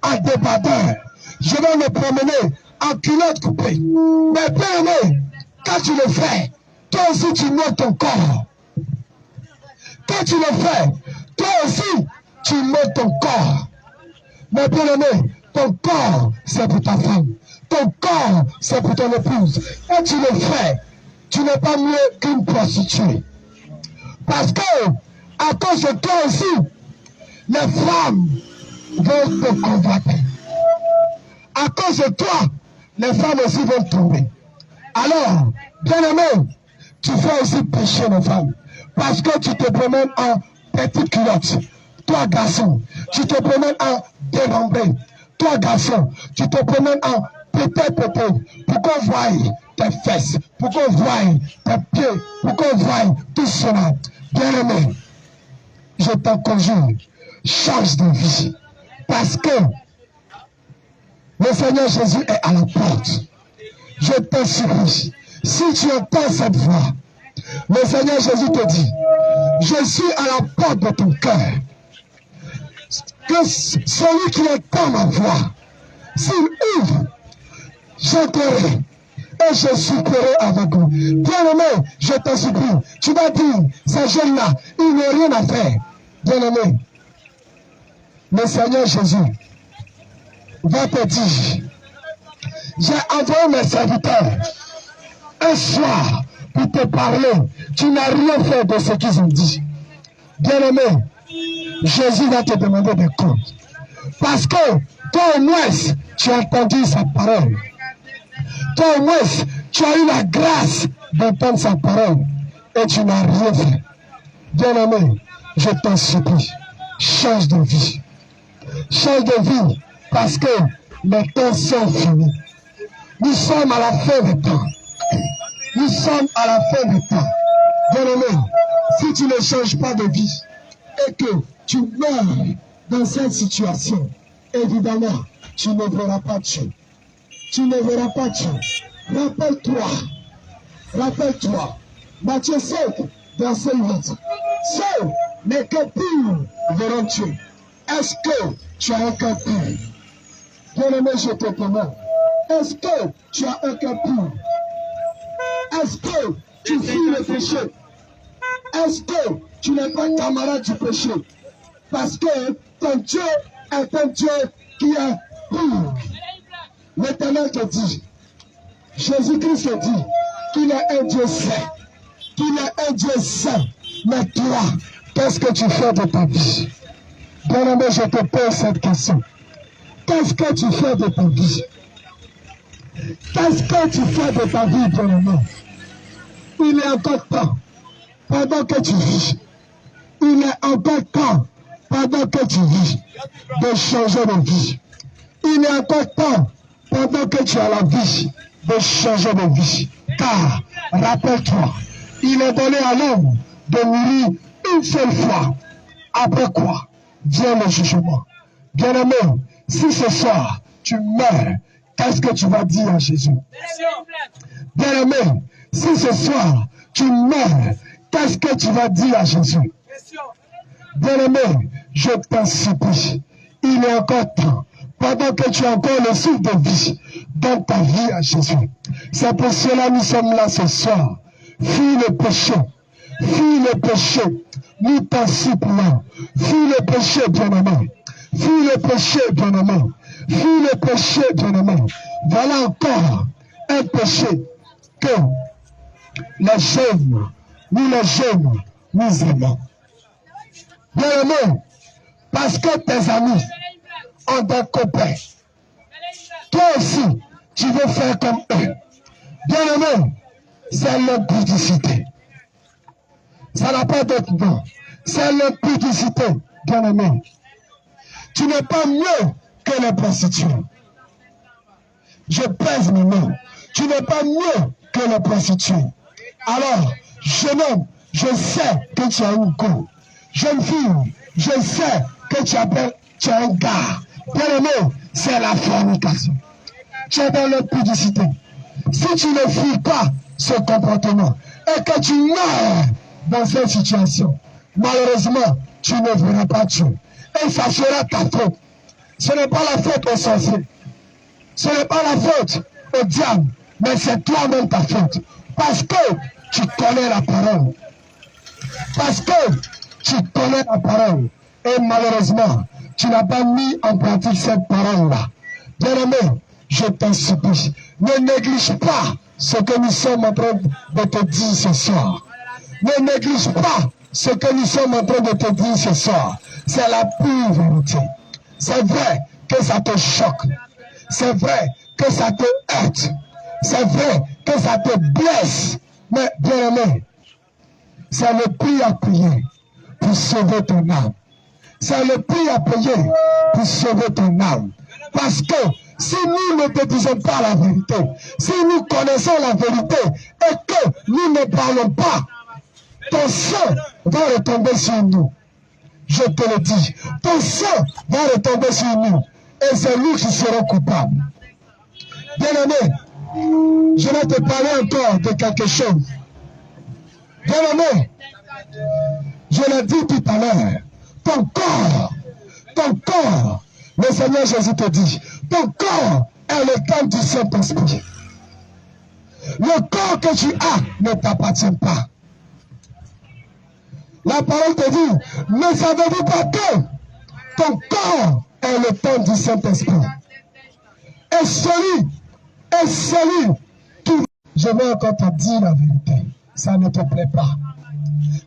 en débardeur, je vais me promener en culotte coupée. Mais bien aimé, quand tu le fais, toi aussi tu montes ton corps. Quand tu le fais, toi aussi tu montes ton corps. Mais bien aimé, ton corps c'est pour ta femme. Ton corps c'est pour ton épouse. Et tu le fais, tu n'es pas mieux qu'une prostituée. Parce que, à cause de toi aussi, les femmes vont te convoiter. À cause de toi, les femmes aussi vont tomber. Alors, bien aimé, tu fais aussi pécher les femmes. Parce que tu te promènes en petite culotte. Toi, garçon, tu te promènes en dénombré. Toi, garçon, tu te promènes en pété. Pour qu'on voie tes fesses, pour qu'on voie tes pieds, pour qu'on voie tout cela. Bien aimé, je t'en conjure, change de vie. Parce que le Seigneur Jésus est à la porte. Je te supplie, si tu entends cette voix, le Seigneur Jésus te dit, je suis à la porte de ton cœur. Que celui qui entend ma voix, s'il ouvre, j'entrerai et je souperai avec vous. Bien-aimé, je te supplie, tu vas dire, ces jeunes-là, ils n'ont rien à faire. Bien-aimé, le Seigneur Jésus va te dire, j'ai envoyé mes serviteurs un soir pour te parler. Tu n'as rien fait de ce qu'ils ont dit. Bien-aimé, Jésus va te demander des comptes. Parce que toi au moins, tu as entendu sa parole. Toi au moins, tu as eu la grâce d'entendre sa parole. Et tu n'as rien fait. Bien-aimé, je t'en supplie, change de vie. Change de vie parce que les temps sont finis. Nous sommes à la fin des temps. Nous sommes à la fin des temps. Bien-aimé, si tu ne changes pas de vie et que tu meurs dans cette situation, évidemment, tu ne verras pas Dieu. Tu ne verras pas Dieu. Rappelle-toi, Matthieu 5, verset 8. Seuls les cœurs purs verront Dieu. Est-ce que tu as un cœur pur? Bien-aimé, je te demande. Est-ce que tu as un cœur pur? Est-ce que tu fuis le péché? Est-ce que tu n'es pas camarade du péché? Parce que ton Dieu est un Dieu qui est pur. L'Éternel te dit, Jésus-Christ te dit qu'il est un Dieu saint. Qu'il est un Dieu saint. Mais toi, qu'est-ce que tu fais de ta vie? Bien-aimé, je te pose cette question. Qu'est-ce que tu fais de ta vie? Qu'est-ce que tu fais de ta vie, bien-aimé? Il est encore temps, pendant que tu vis, il est encore temps, pendant que tu vis, de changer de vie. Il est encore temps, pendant que tu as la vie, de changer de vie. Car, rappelle-toi, il est donné à l'homme de mourir une seule fois. Après quoi vient le jugement. Bien-aimé, si ce soir tu meurs, qu'est-ce que tu vas dire à Jésus? Bien-aimé, si ce soir tu meurs, qu'est-ce que tu vas dire à Jésus? Bien-aimé, je t'en supplie, il est encore temps, pendant que tu as encore le souffle de vie, dans ta vie à Jésus. C'est pour cela que nous sommes là ce soir. Fuis le péché. Fuis le péché. Nous t'en supplions. Fuis le péché, bien-aimé. Fuis le péché, bien-aimé. Fuis le péché, bien-aimé. Voilà encore un péché que les jeunes, nous aimons. Bien-aimé, parce que tes amis ont des copains. Toi aussi, tu veux faire comme eux. Bien-aimé, c'est l'impudicité. Ça n'a pas d'autre nom. C'est l'impudicité, bien-aimé. Tu n'es pas mieux que les prostituées. Je pèse mes mots. Tu n'es pas mieux que les prostituées. Alors, jeune homme, je sais que tu as une go. Jeune fille, je sais que tu as un gars. Bien-aimé, c'est la fornication. Tu es dans l'impudicité. Si tu ne fuis pas ce comportement et que tu meurs dans cette situation, malheureusement, tu ne verras pas Dieu. Et ça sera ta faute. Ce n'est pas la faute au sorcier. Ce n'est pas la faute au diable, mais c'est toi-même ta faute. Parce que tu connais la parole. Parce que tu connais la parole. Et malheureusement, tu n'as pas mis en pratique cette parole-là. Bien-aimé, je t'en supplie, ne néglige pas ce que nous sommes en train de te dire ce soir. Ne néglige pas ce que nous sommes en train de te dire ce soir. C'est la pure vérité. C'est vrai que ça te choque. C'est vrai que ça te heurte. C'est vrai que ça te blesse. Mais bien-aimé, c'est le prix à payer pour sauver ton âme. C'est le prix à payer pour sauver ton âme. Parce que si nous ne te disons pas la vérité, si nous connaissons la vérité et que nous ne parlons pas, ton sang va retomber sur nous. Je te le dis, ton sang va retomber sur nous. Et c'est nous qui serons coupables. Bien-aimé, je vais te parler encore de quelque chose. Bien-aimé, je l'ai dit tout à l'heure, ton corps, le Seigneur Jésus te dit, ton corps est le temple du Saint-Esprit. Le corps que tu as ne t'appartient pas. La parole te dit, ne savez-vous pas que ton corps est le temple du Saint-Esprit? Et celui qui... Je vais encore te dire la vérité, ça ne te plaît pas.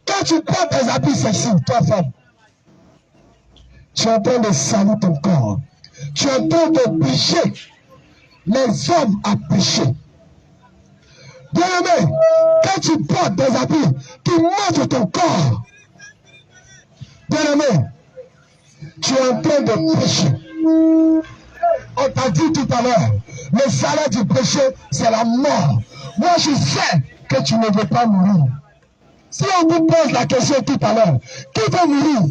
Quand tu portes des habits sexy, toi femme, tu es en train de salir ton corps. Tu es en train de pécher. Les hommes à pécher. Bien-aimé, quand tu portes des habits qui montrent ton corps, bien-aimé, tu es en train de pécher. On t'a dit tout à l'heure, le salaire du péché, c'est la mort. Moi, je sais que tu ne veux pas mourir. Si on vous pose la question tout à l'heure, qui veut mourir?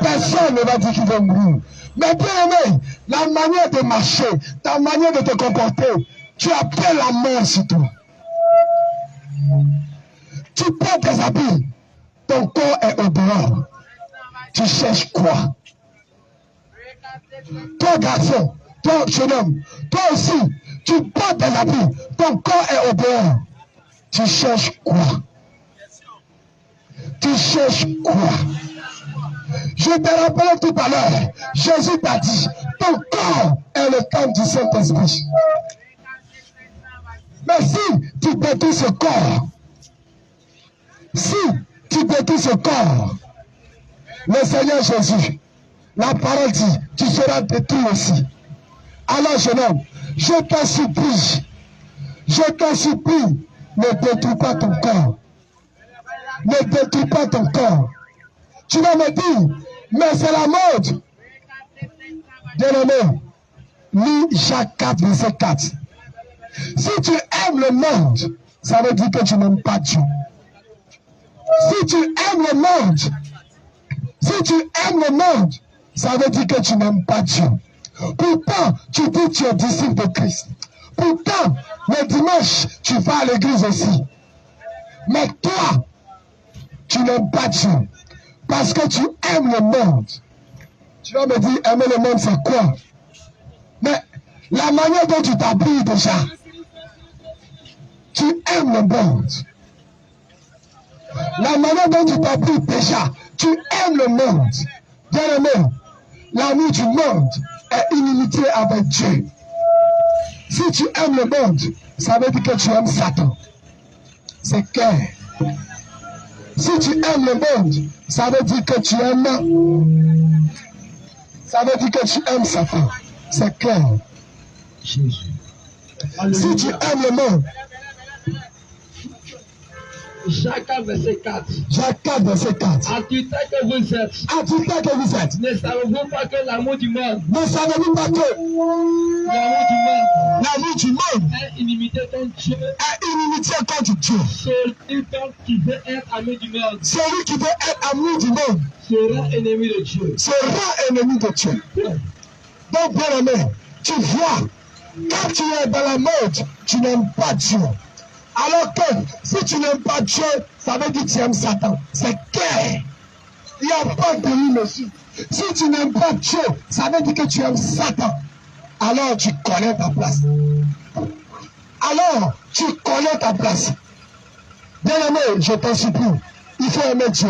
Personne ne va dire qu'il veut mourir. Mais bien aimé, la manière de marcher, ta manière de te comporter, tu appelles la mort sur toi. Tu portes tes habits, ton corps est au dehors. Tu cherches quoi? Toi garçon, toi jeune homme, toi aussi, tu portes tes habits, ton corps est au dehors. Tu cherches quoi? Tu cherches quoi? Je te rappelle tout à l'heure, Jésus t'a dit, ton corps est le temple du Saint-Esprit. Mais si tu détruis ce corps, le Seigneur Jésus, la parole dit, tu seras détruit aussi. Alors jeune homme, je t'en supplie, ne détruis pas ton corps. Ne détruis pas ton corps. Tu vas me dire, mais c'est la mode. Bien-aimé, lis Jacques 4, verset 4. Si tu aimes le monde, ça veut dire que tu n'aimes pas Dieu. Si tu aimes le monde, ça veut dire que tu n'aimes pas Dieu. Pourtant, tu dis que tu es disciple de Christ. Pourtant, le dimanche, tu vas à l'église aussi. Mais toi, tu n'aimes pas Dieu. Parce que tu aimes le monde. Tu vas me dire, aimer le monde, c'est quoi? Mais la manière dont tu t'habilles déjà, tu aimes le monde. La manière dont tu t'habilles déjà, tu aimes le monde. Bien aimé, l'amour du monde est inimitié avec Dieu. Si tu aimes le monde, ça veut dire que tu aimes Satan. C'est clair. Si tu aimes le monde, ça veut dire que tu aimes. Ça veut dire que tu aimes Satan. C'est clair. Si tu aimes le monde. Jacques 4, verset 4. Jacques 4, verset 4. À tout temps que vous êtes. À tout temps que vous êtes. Ne savez-vous pas que l'amour du monde. Ne savez-vous pas que l'amour du monde est inimité contre Dieu. Celui qui veut être ami du monde. Celui qui veut être ami du monde sera ennemi de Dieu. Sera ennemi de Dieu. Donc, bien aimé, tu vois, quand tu es dans la mode, tu n'aimes pas Dieu. Alors que si tu n'aimes pas Dieu, ça veut dire que tu aimes Satan. C'est clair. Il n'y a pas de pays dessus. Si tu n'aimes pas Dieu, ça veut dire que tu aimes Satan. Alors tu connais ta place. Alors tu connais ta place. Bien aimé, je t'en supplie, il faut aimer Dieu.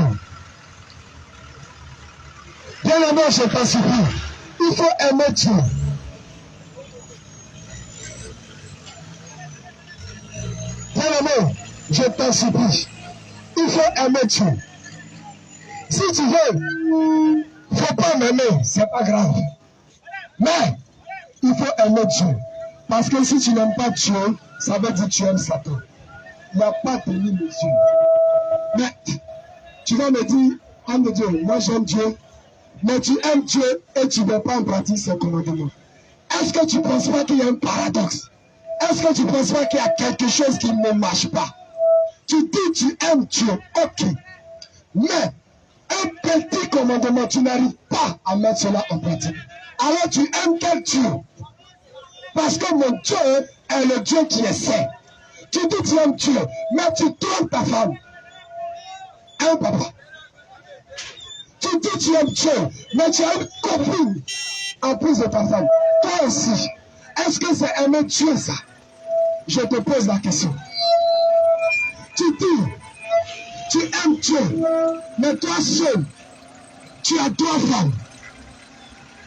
Bien aimé, je t'en supplie, il faut aimer Dieu. Bien aimé, je t'en supplie, il faut aimer Dieu. Si tu veux, faut pas m'aimer, c'est pas grave. Mais il faut aimer Dieu. Parce que si tu n'aimes pas Dieu, ça veut dire que tu aimes Satan. Il n'y a pas de mesure. Mais tu vas me dire, âme de Dieu, moi j'aime Dieu. Mais tu aimes Dieu et tu ne veux pas en pratique ses commandements. Est-ce que tu ne penses pas qu'il y a un paradoxe? Est-ce que tu ne penses pas qu'il y a quelque chose qui ne marche pas? Tu dis tu aimes Dieu, ok. Mais un petit commandement, tu n'arrives pas à mettre cela en pratique. Alors tu aimes quel Dieu? Parce que mon Dieu est le Dieu qui est saint. Tu dis tu aimes Dieu, mais tu trompes ta femme. Hein, papa? Tu dis tu aimes Dieu, mais tu as une copine en plus de ta femme. Toi aussi, est-ce que c'est aimer Dieu ça? Je te pose la question. Tu dis, tu aimes Dieu, mais toi seul, tu as 3 femmes.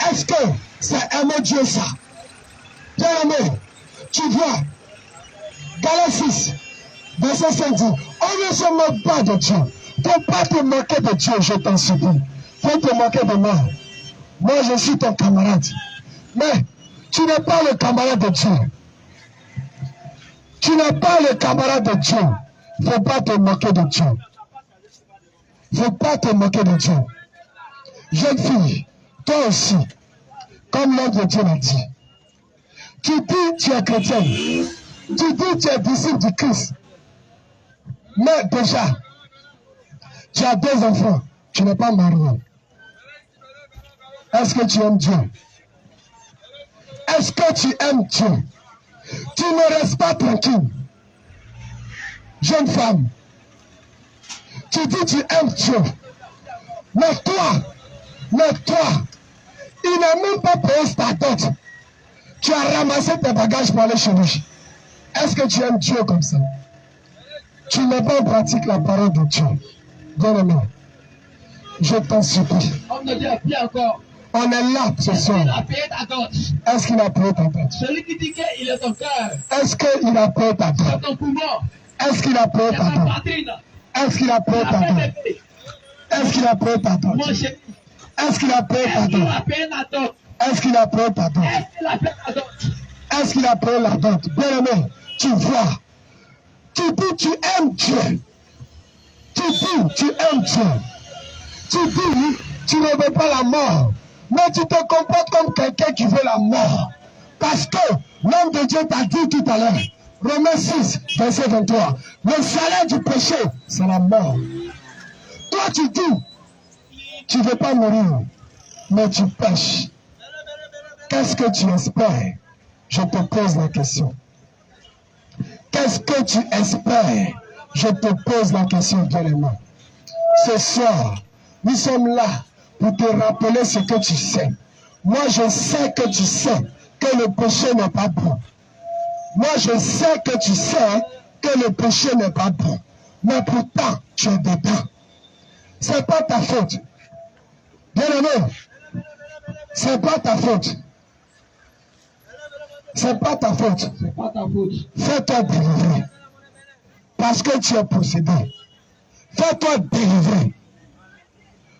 Est-ce que c'est aimer Dieu ça? Bien aimé, tu vois, Galates 6, verset 5 dit, on ne se moque pas de Dieu. Il ne faut pas te moquer de Dieu, je t'en supplie. Il faut te moquer de moi. Moi, je suis ton camarade. Mais tu n'es pas le camarade de Dieu. Tu n'es pas le camarade de Dieu. Il ne faut pas te moquer de Dieu. Il ne faut pas te moquer de Dieu. Jeune fille, toi aussi, comme l'homme de Dieu l'a dit, tu dis tu es chrétienne, tu dis tu es disciple du Christ, mais déjà, tu as 2 enfants, tu n'es pas marié. Est-ce que tu aimes Dieu? Est-ce que tu aimes Dieu? Tu ne restes pas tranquille. Jeune femme, tu dis tu aimes Dieu, mais toi, il n'a même pas payé ta dot. Tu as ramassé tes bagages pour aller chez lui. Est-ce que tu aimes Dieu comme ça? Tu n'es pas en pratique la parole de Dieu. Bien-aimé, je t'en supplie. On ne dit encore. On est là ce soir. Il a payé ta dot. Est-ce qu'il a payé ta dot? Celui qui dit qu'il est ton cœur. Est-ce qu'il a payé ta dot? C'est ton poumon. Est-ce qu'il a payé ta dot? Est-ce qu'il a payé ta dot? Est-ce qu'il a payé ta dot? Est-ce qu'il a payé ta dot? Est-ce qu'il a payé ta dot? Est-ce qu'il a payé la dot? Bien-aimé, tu vois, tu dis tu aimes Dieu. Tu dis tu aimes Dieu. Tu dis, tu ne veux pas la mort, mais tu te comportes comme quelqu'un qui veut la mort. Parce que l'homme de Dieu t'a dit tout à l'heure, Romains 6, verset 23, le salaire du péché, c'est la mort. Toi, tu dis, tu ne veux pas mourir, mais tu pêches. Qu'est-ce que tu espères? Je te pose la question. Qu'est-ce que tu espères? Je te pose la question, bien-aimé. Ce soir, nous sommes là pour te rappeler ce que tu sais. Moi, je sais que tu sais que le péché n'est pas bon. Moi, je sais que tu sais que le péché n'est pas bon. Mais pourtant, tu es dedans. Ce n'est pas ta faute. Bien-aimé, ce n'est pas ta faute. C'est pas ta faute. C'est pas ta faute. Fais-toi délivrer. Parce que tu es possédé. Fais-toi délivrer.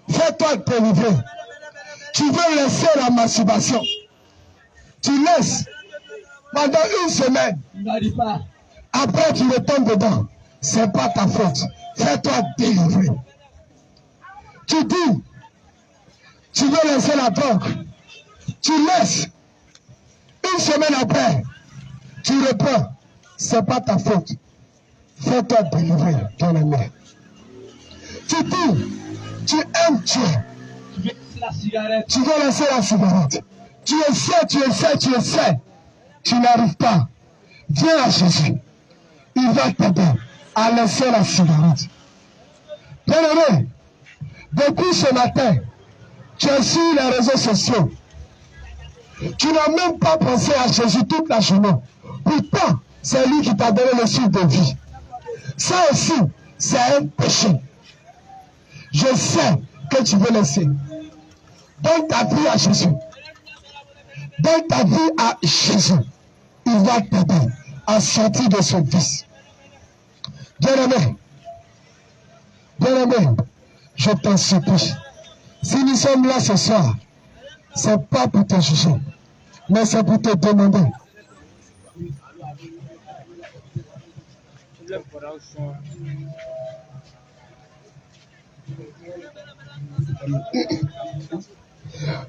Fais-toi délivrer. Tu veux laisser la masturbation. Tu laisses pendant une semaine. Après, tu retombes dedans. C'est pas ta faute. Fais-toi délivrer. Tu dis, tu veux laisser la drogue. Tu laisses. Une semaine après, tu reprends. C'est pas ta faute. Fais-toi délivrer, ton ami. Tu dis, tu aimes Dieu. Tu veux laisser la cigarette. Tu essaies. Tu n'arrives pas. Viens à Jésus. Il va t'aider à laisser la cigarette. Bien aimé, depuis ce matin, tu es sur les réseaux sociaux. Tu n'as même pas pensé à Jésus toute la journée. Pourtant, c'est lui qui t'a donné le souffle de vie. Ça aussi, c'est un péché. Je sais que tu veux laisser. Donne ta vie à Jésus. Donne ta vie à Jésus. Il va t'aider à sortir de ce vice. Bien-aimé, je t'en supplie. Si nous sommes là ce soir, ce n'est pas pour te juger, mais c'est pour te demander.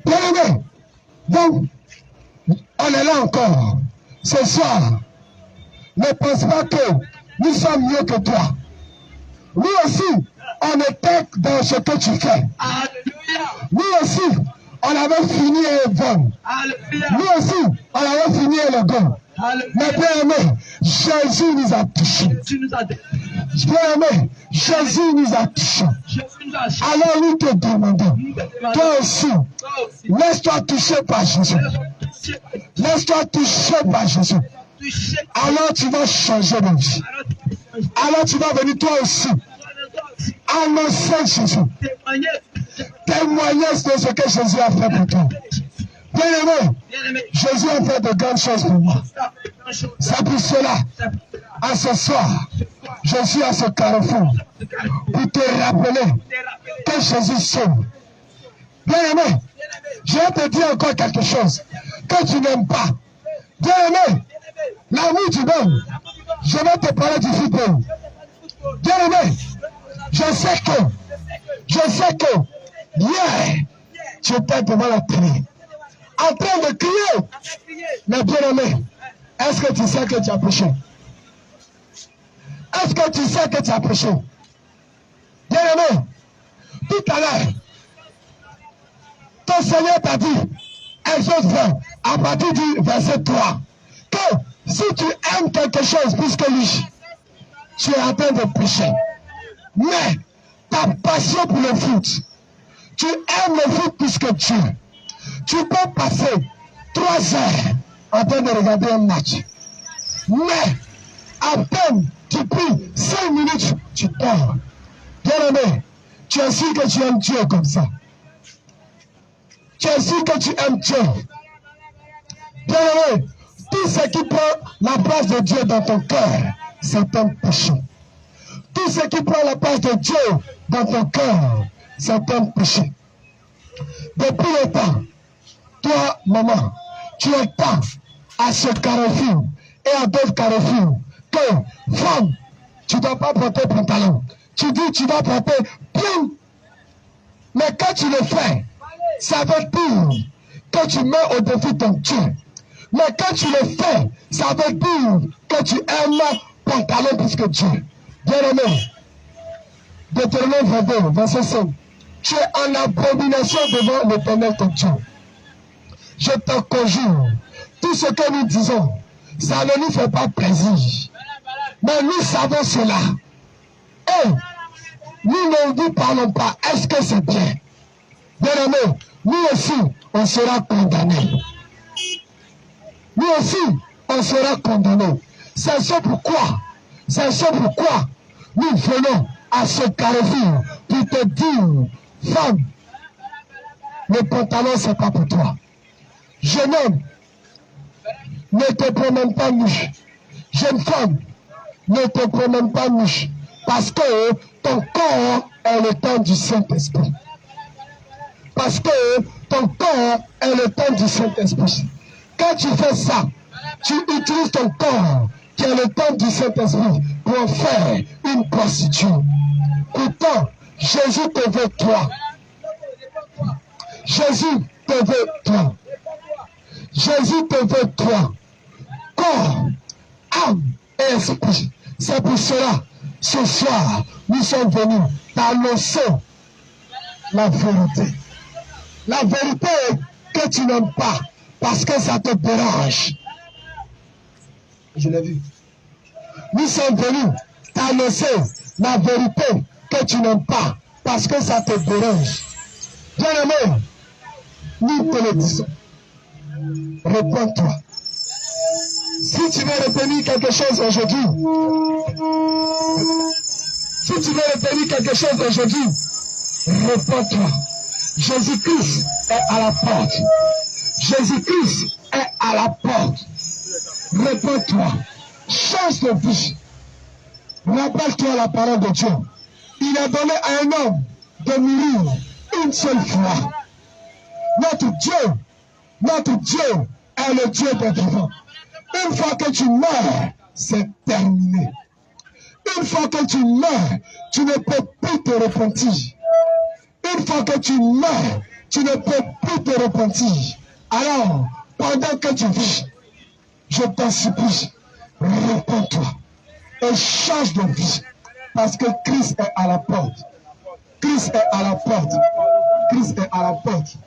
Bien-aimé, donc, on est là encore. Ce soir, ne pense pas que nous sommes mieux que toi. Nous aussi, on était dans ce que tu fais. Nous aussi, on avait fini le vol. Nous aussi, on avait fini le go. Mais bien aimé, Jésus nous a touchés. Bien aimé, Jésus nous a touchés. Alors nous te demandons, toi aussi, laisse-toi toucher par Jésus. Laisse-toi toucher par Jésus. Alors tu vas changer de vie. Alors tu vas venir toi aussi annoncer Jésus. Témoigner de ce que Jésus a fait pour toi. Bien aimé, Jésus a fait de grandes choses pour moi. C'est pour cela, à ce soir, je suis à ce carrefour pour te rappeler que Jésus sauve. Bien aimé, je vais te dire encore quelque chose que tu n'aimes pas. Bien aimé, l'amour du monde, je vais te parler du football. Bien aimé, je sais que hier, tu étais devant la télé, en train de crier. Mais bien aimé, est-ce que tu sais que tu as péché? Est-ce que tu sais que tu as péché? Bien aimé, tout à l'heure, ton Seigneur t'a dit, Exode 20, à partir du verset 3, que si tu aimes quelque chose plus que lui, tu es en train de pécher. Mais ta passion pour le foot, tu aimes le foot plus que Dieu. Tu peux passer 3 heures en train de regarder un match. Mais à peine tu pries 5 minutes, tu dors. Bien aimé, tu es sûr que tu aimes Dieu comme ça. Tu es sûr que tu aimes Dieu. Bien aimé, tout ce qui prend la place de Dieu dans ton cœur, c'est un péché. Tout ce qui prend la place de Dieu dans ton cœur, c'est un péché. Depuis le temps, toi, maman, tu attends à ce carrefour et à d'autres carrefours que, femme, tu ne dois pas porter pantalon. Tu dis tu vas porter bien Mais quand tu le fais, ça veut dire que tu mets au défi ton Dieu. Mais quand tu le fais, ça veut dire que tu aimes pantalon plus que Dieu. Bien-aimé, Deutéronome 22, verset 5. Tu es en abomination devant l'Éternel ton Dieu. Je te conjure, tout ce que nous disons, ça ne nous fait pas plaisir. Mais nous savons cela. Et nous ne vous parlons pas. Est-ce que c'est bien? Bien-aimé, nous aussi, on sera condamnés. Nous aussi, on sera condamnés. C'est ce pourquoi nous venons à ce carrefour pour te dire, femme, le pantalon, c'est pas pour toi. Jeune homme, ne te promène pas mouche. Jeune femme, ne te promène pas mouche. Parce que ton corps est le temps du Saint-Esprit. Parce que ton corps est le temps du Saint-Esprit. Quand tu fais ça, tu utilises ton corps, qui est le temps du Saint-Esprit, pour faire une prostituée. Pourtant, Jésus te veut toi. Jésus te veut toi. Jésus te veut toi. Corps, âme et esprit. C'est pour cela, ce soir, nous sommes venus t'annoncer la vérité. La vérité que tu n'aimes pas parce que ça te dérange. Je l'ai vu. Nous sommes venus t'annoncer la vérité que tu n'aimes pas parce que ça te dérange. Bien-aimé, nous te le disons. Réponds-toi. Si tu veux retenir quelque chose aujourd'hui, réponds-toi. Jésus-Christ est à la porte. Jésus-Christ est à la porte. Réponds-toi. Change de vie. Rappelle-toi la parole de Dieu. Il a donné à un homme de mourir une seule fois. Notre Dieu est le Dieu des vivants. Une fois que tu meurs, c'est terminé. Une fois que tu meurs, tu ne peux plus te repentir. Une fois que tu meurs, tu ne peux plus te repentir. Alors, pendant que tu vis, je t'en supplie, réponds-toi et change de vie. Parce que Christ est à la porte. Christ est à la porte. Christ est à la porte.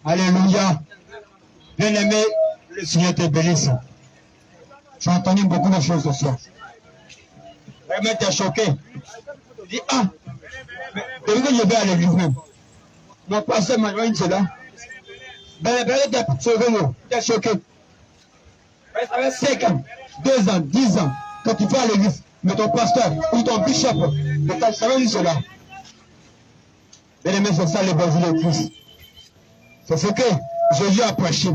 Alléluia. Bien-aimé, le Seigneur te bénisse. J'ai entendu beaucoup de choses ce soir. Vraiment, t'es choqué. Tu dis, ah, mais je vais à l'église même. Mon pasteur m'a dit cela. Ben, t'es choqué. Ça fait 5 ans, 2 ans, 10 ans, quand tu vas à l'église, mais ton pasteur ou ton bishop ne t'a jamais dit cela. Bien-aimé, c'est ça l'évangile de Christ. C'est ce que Jésus a prêché.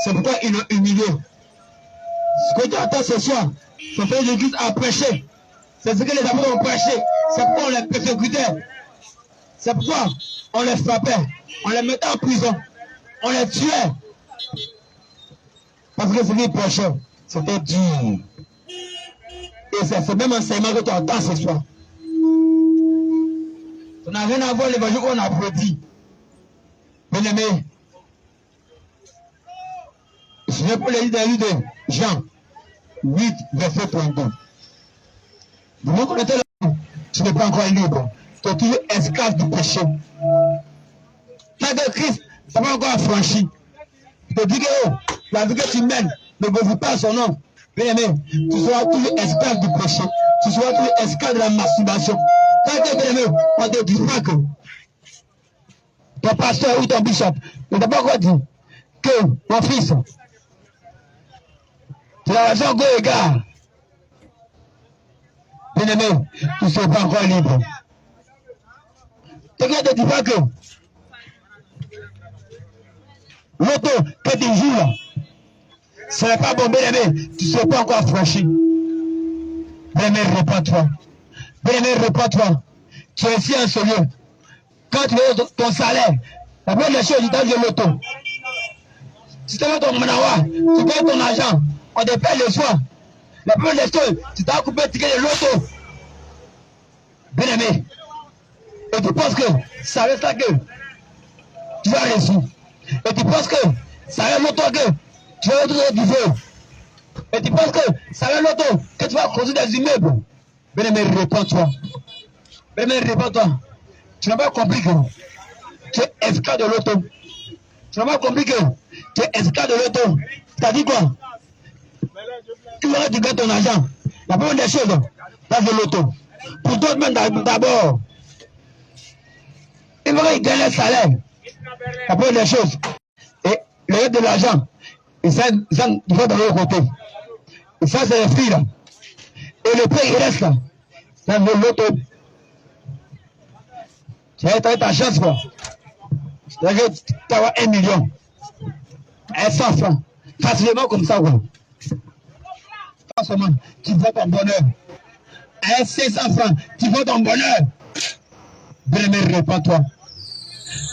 C'est pourquoi il a humilié. Ce que tu entends ce soir, c'est ce que Jésus a prêché. C'est ce que les apôtres ont prêché. C'est pourquoi on les persécutait. C'est pourquoi on les frappait. On les mettait en prison. On les tuait. Parce que ce qu'ils prêchaient, c'était dur. Et c'est ce même enseignement que tu entends ce soir. Ça n'a rien à voir avec l'évangile qu'on a prédit. Bien-aimé, je vais pour les livres de Jean 8, verset 32. Du moment qu'on était là, tu n'es pas encore libre. Tu es toujours esclave du péché. Tant que Christ n'a pas encore affranchi, il te dit que oh, la vie que tu mènes ne vaut pas son nom. Bien-aimé, tu seras toujours esclave du péché. Tu seras toujours esclave de la masturbation. Quand tu es bien-aimé, on te dit pas que ton pasteur ou ton bishop ne t'a pas encore dit que mon fils, c'est la raison que regarde. Bien-aimé, tu ne seras pas encore libre. Quelqu'un ne te dit pas que l'auto que tu joues là, ce n'est pas bon, bien-aimé, tu ne seras pas encore franchi. Bien-aimé, réponds-toi. Bien-aimé, réponds-toi. Tu es ici en ce lieu. Quand tu veux ton salaire, la première chose, tu t'as de l'auto. Si tu veux ton manawa, tu payes ton argent, on te paye le soir. La première des choses, tu t'as coupé le ticket de l'auto. Bien aimé. Et tu penses que ça reste là que tu vas réussir. Et tu penses que ça reste l'auto que tu vas retrouver du feu. Et tu penses que ça reste l'auto que tu vas construire des immeubles. Bien aimé, réponds-toi. Bien aimé, réponds-toi. Tu n'as pas compris que tu es esclave de l'auto. Tu n'as pas compris que tu es esclave de l'auto. C'est-à-dire quoi? Tu veux que tu gagnes ton argent. La première des choses, c'est de l'auto. Pour d'autres même d'abord, il faudrait gagner le salaire. La première des choses. Et le reste de l'argent, il va dans l'autre côté. Et ça, c'est les filles là. Et le prix, il reste là. C'est de l'auto. Tu as ta chance, quoi. C'est-à-dire que tu as 1 million. Et 100 francs. Facilement comme ça, quoi. Facilement, tu vois ton bonheur. Et 500 francs, tu vois ton bonheur. Bien-aimé, répands-toi.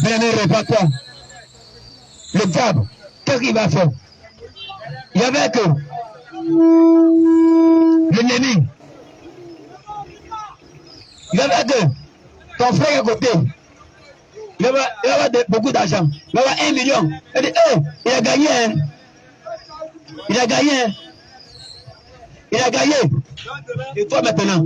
Bien-aimé, répands-toi. Le diable, qu'est-ce qu'il va faire? Il y avait que l'ennemi. Il y avait que ton frère à côté. Il va avoir beaucoup d'argent. Il va avoir 1 million. Il dit, hey, il a gagné. Hein. Il a gagné. Hein. Il a gagné. Et toi maintenant.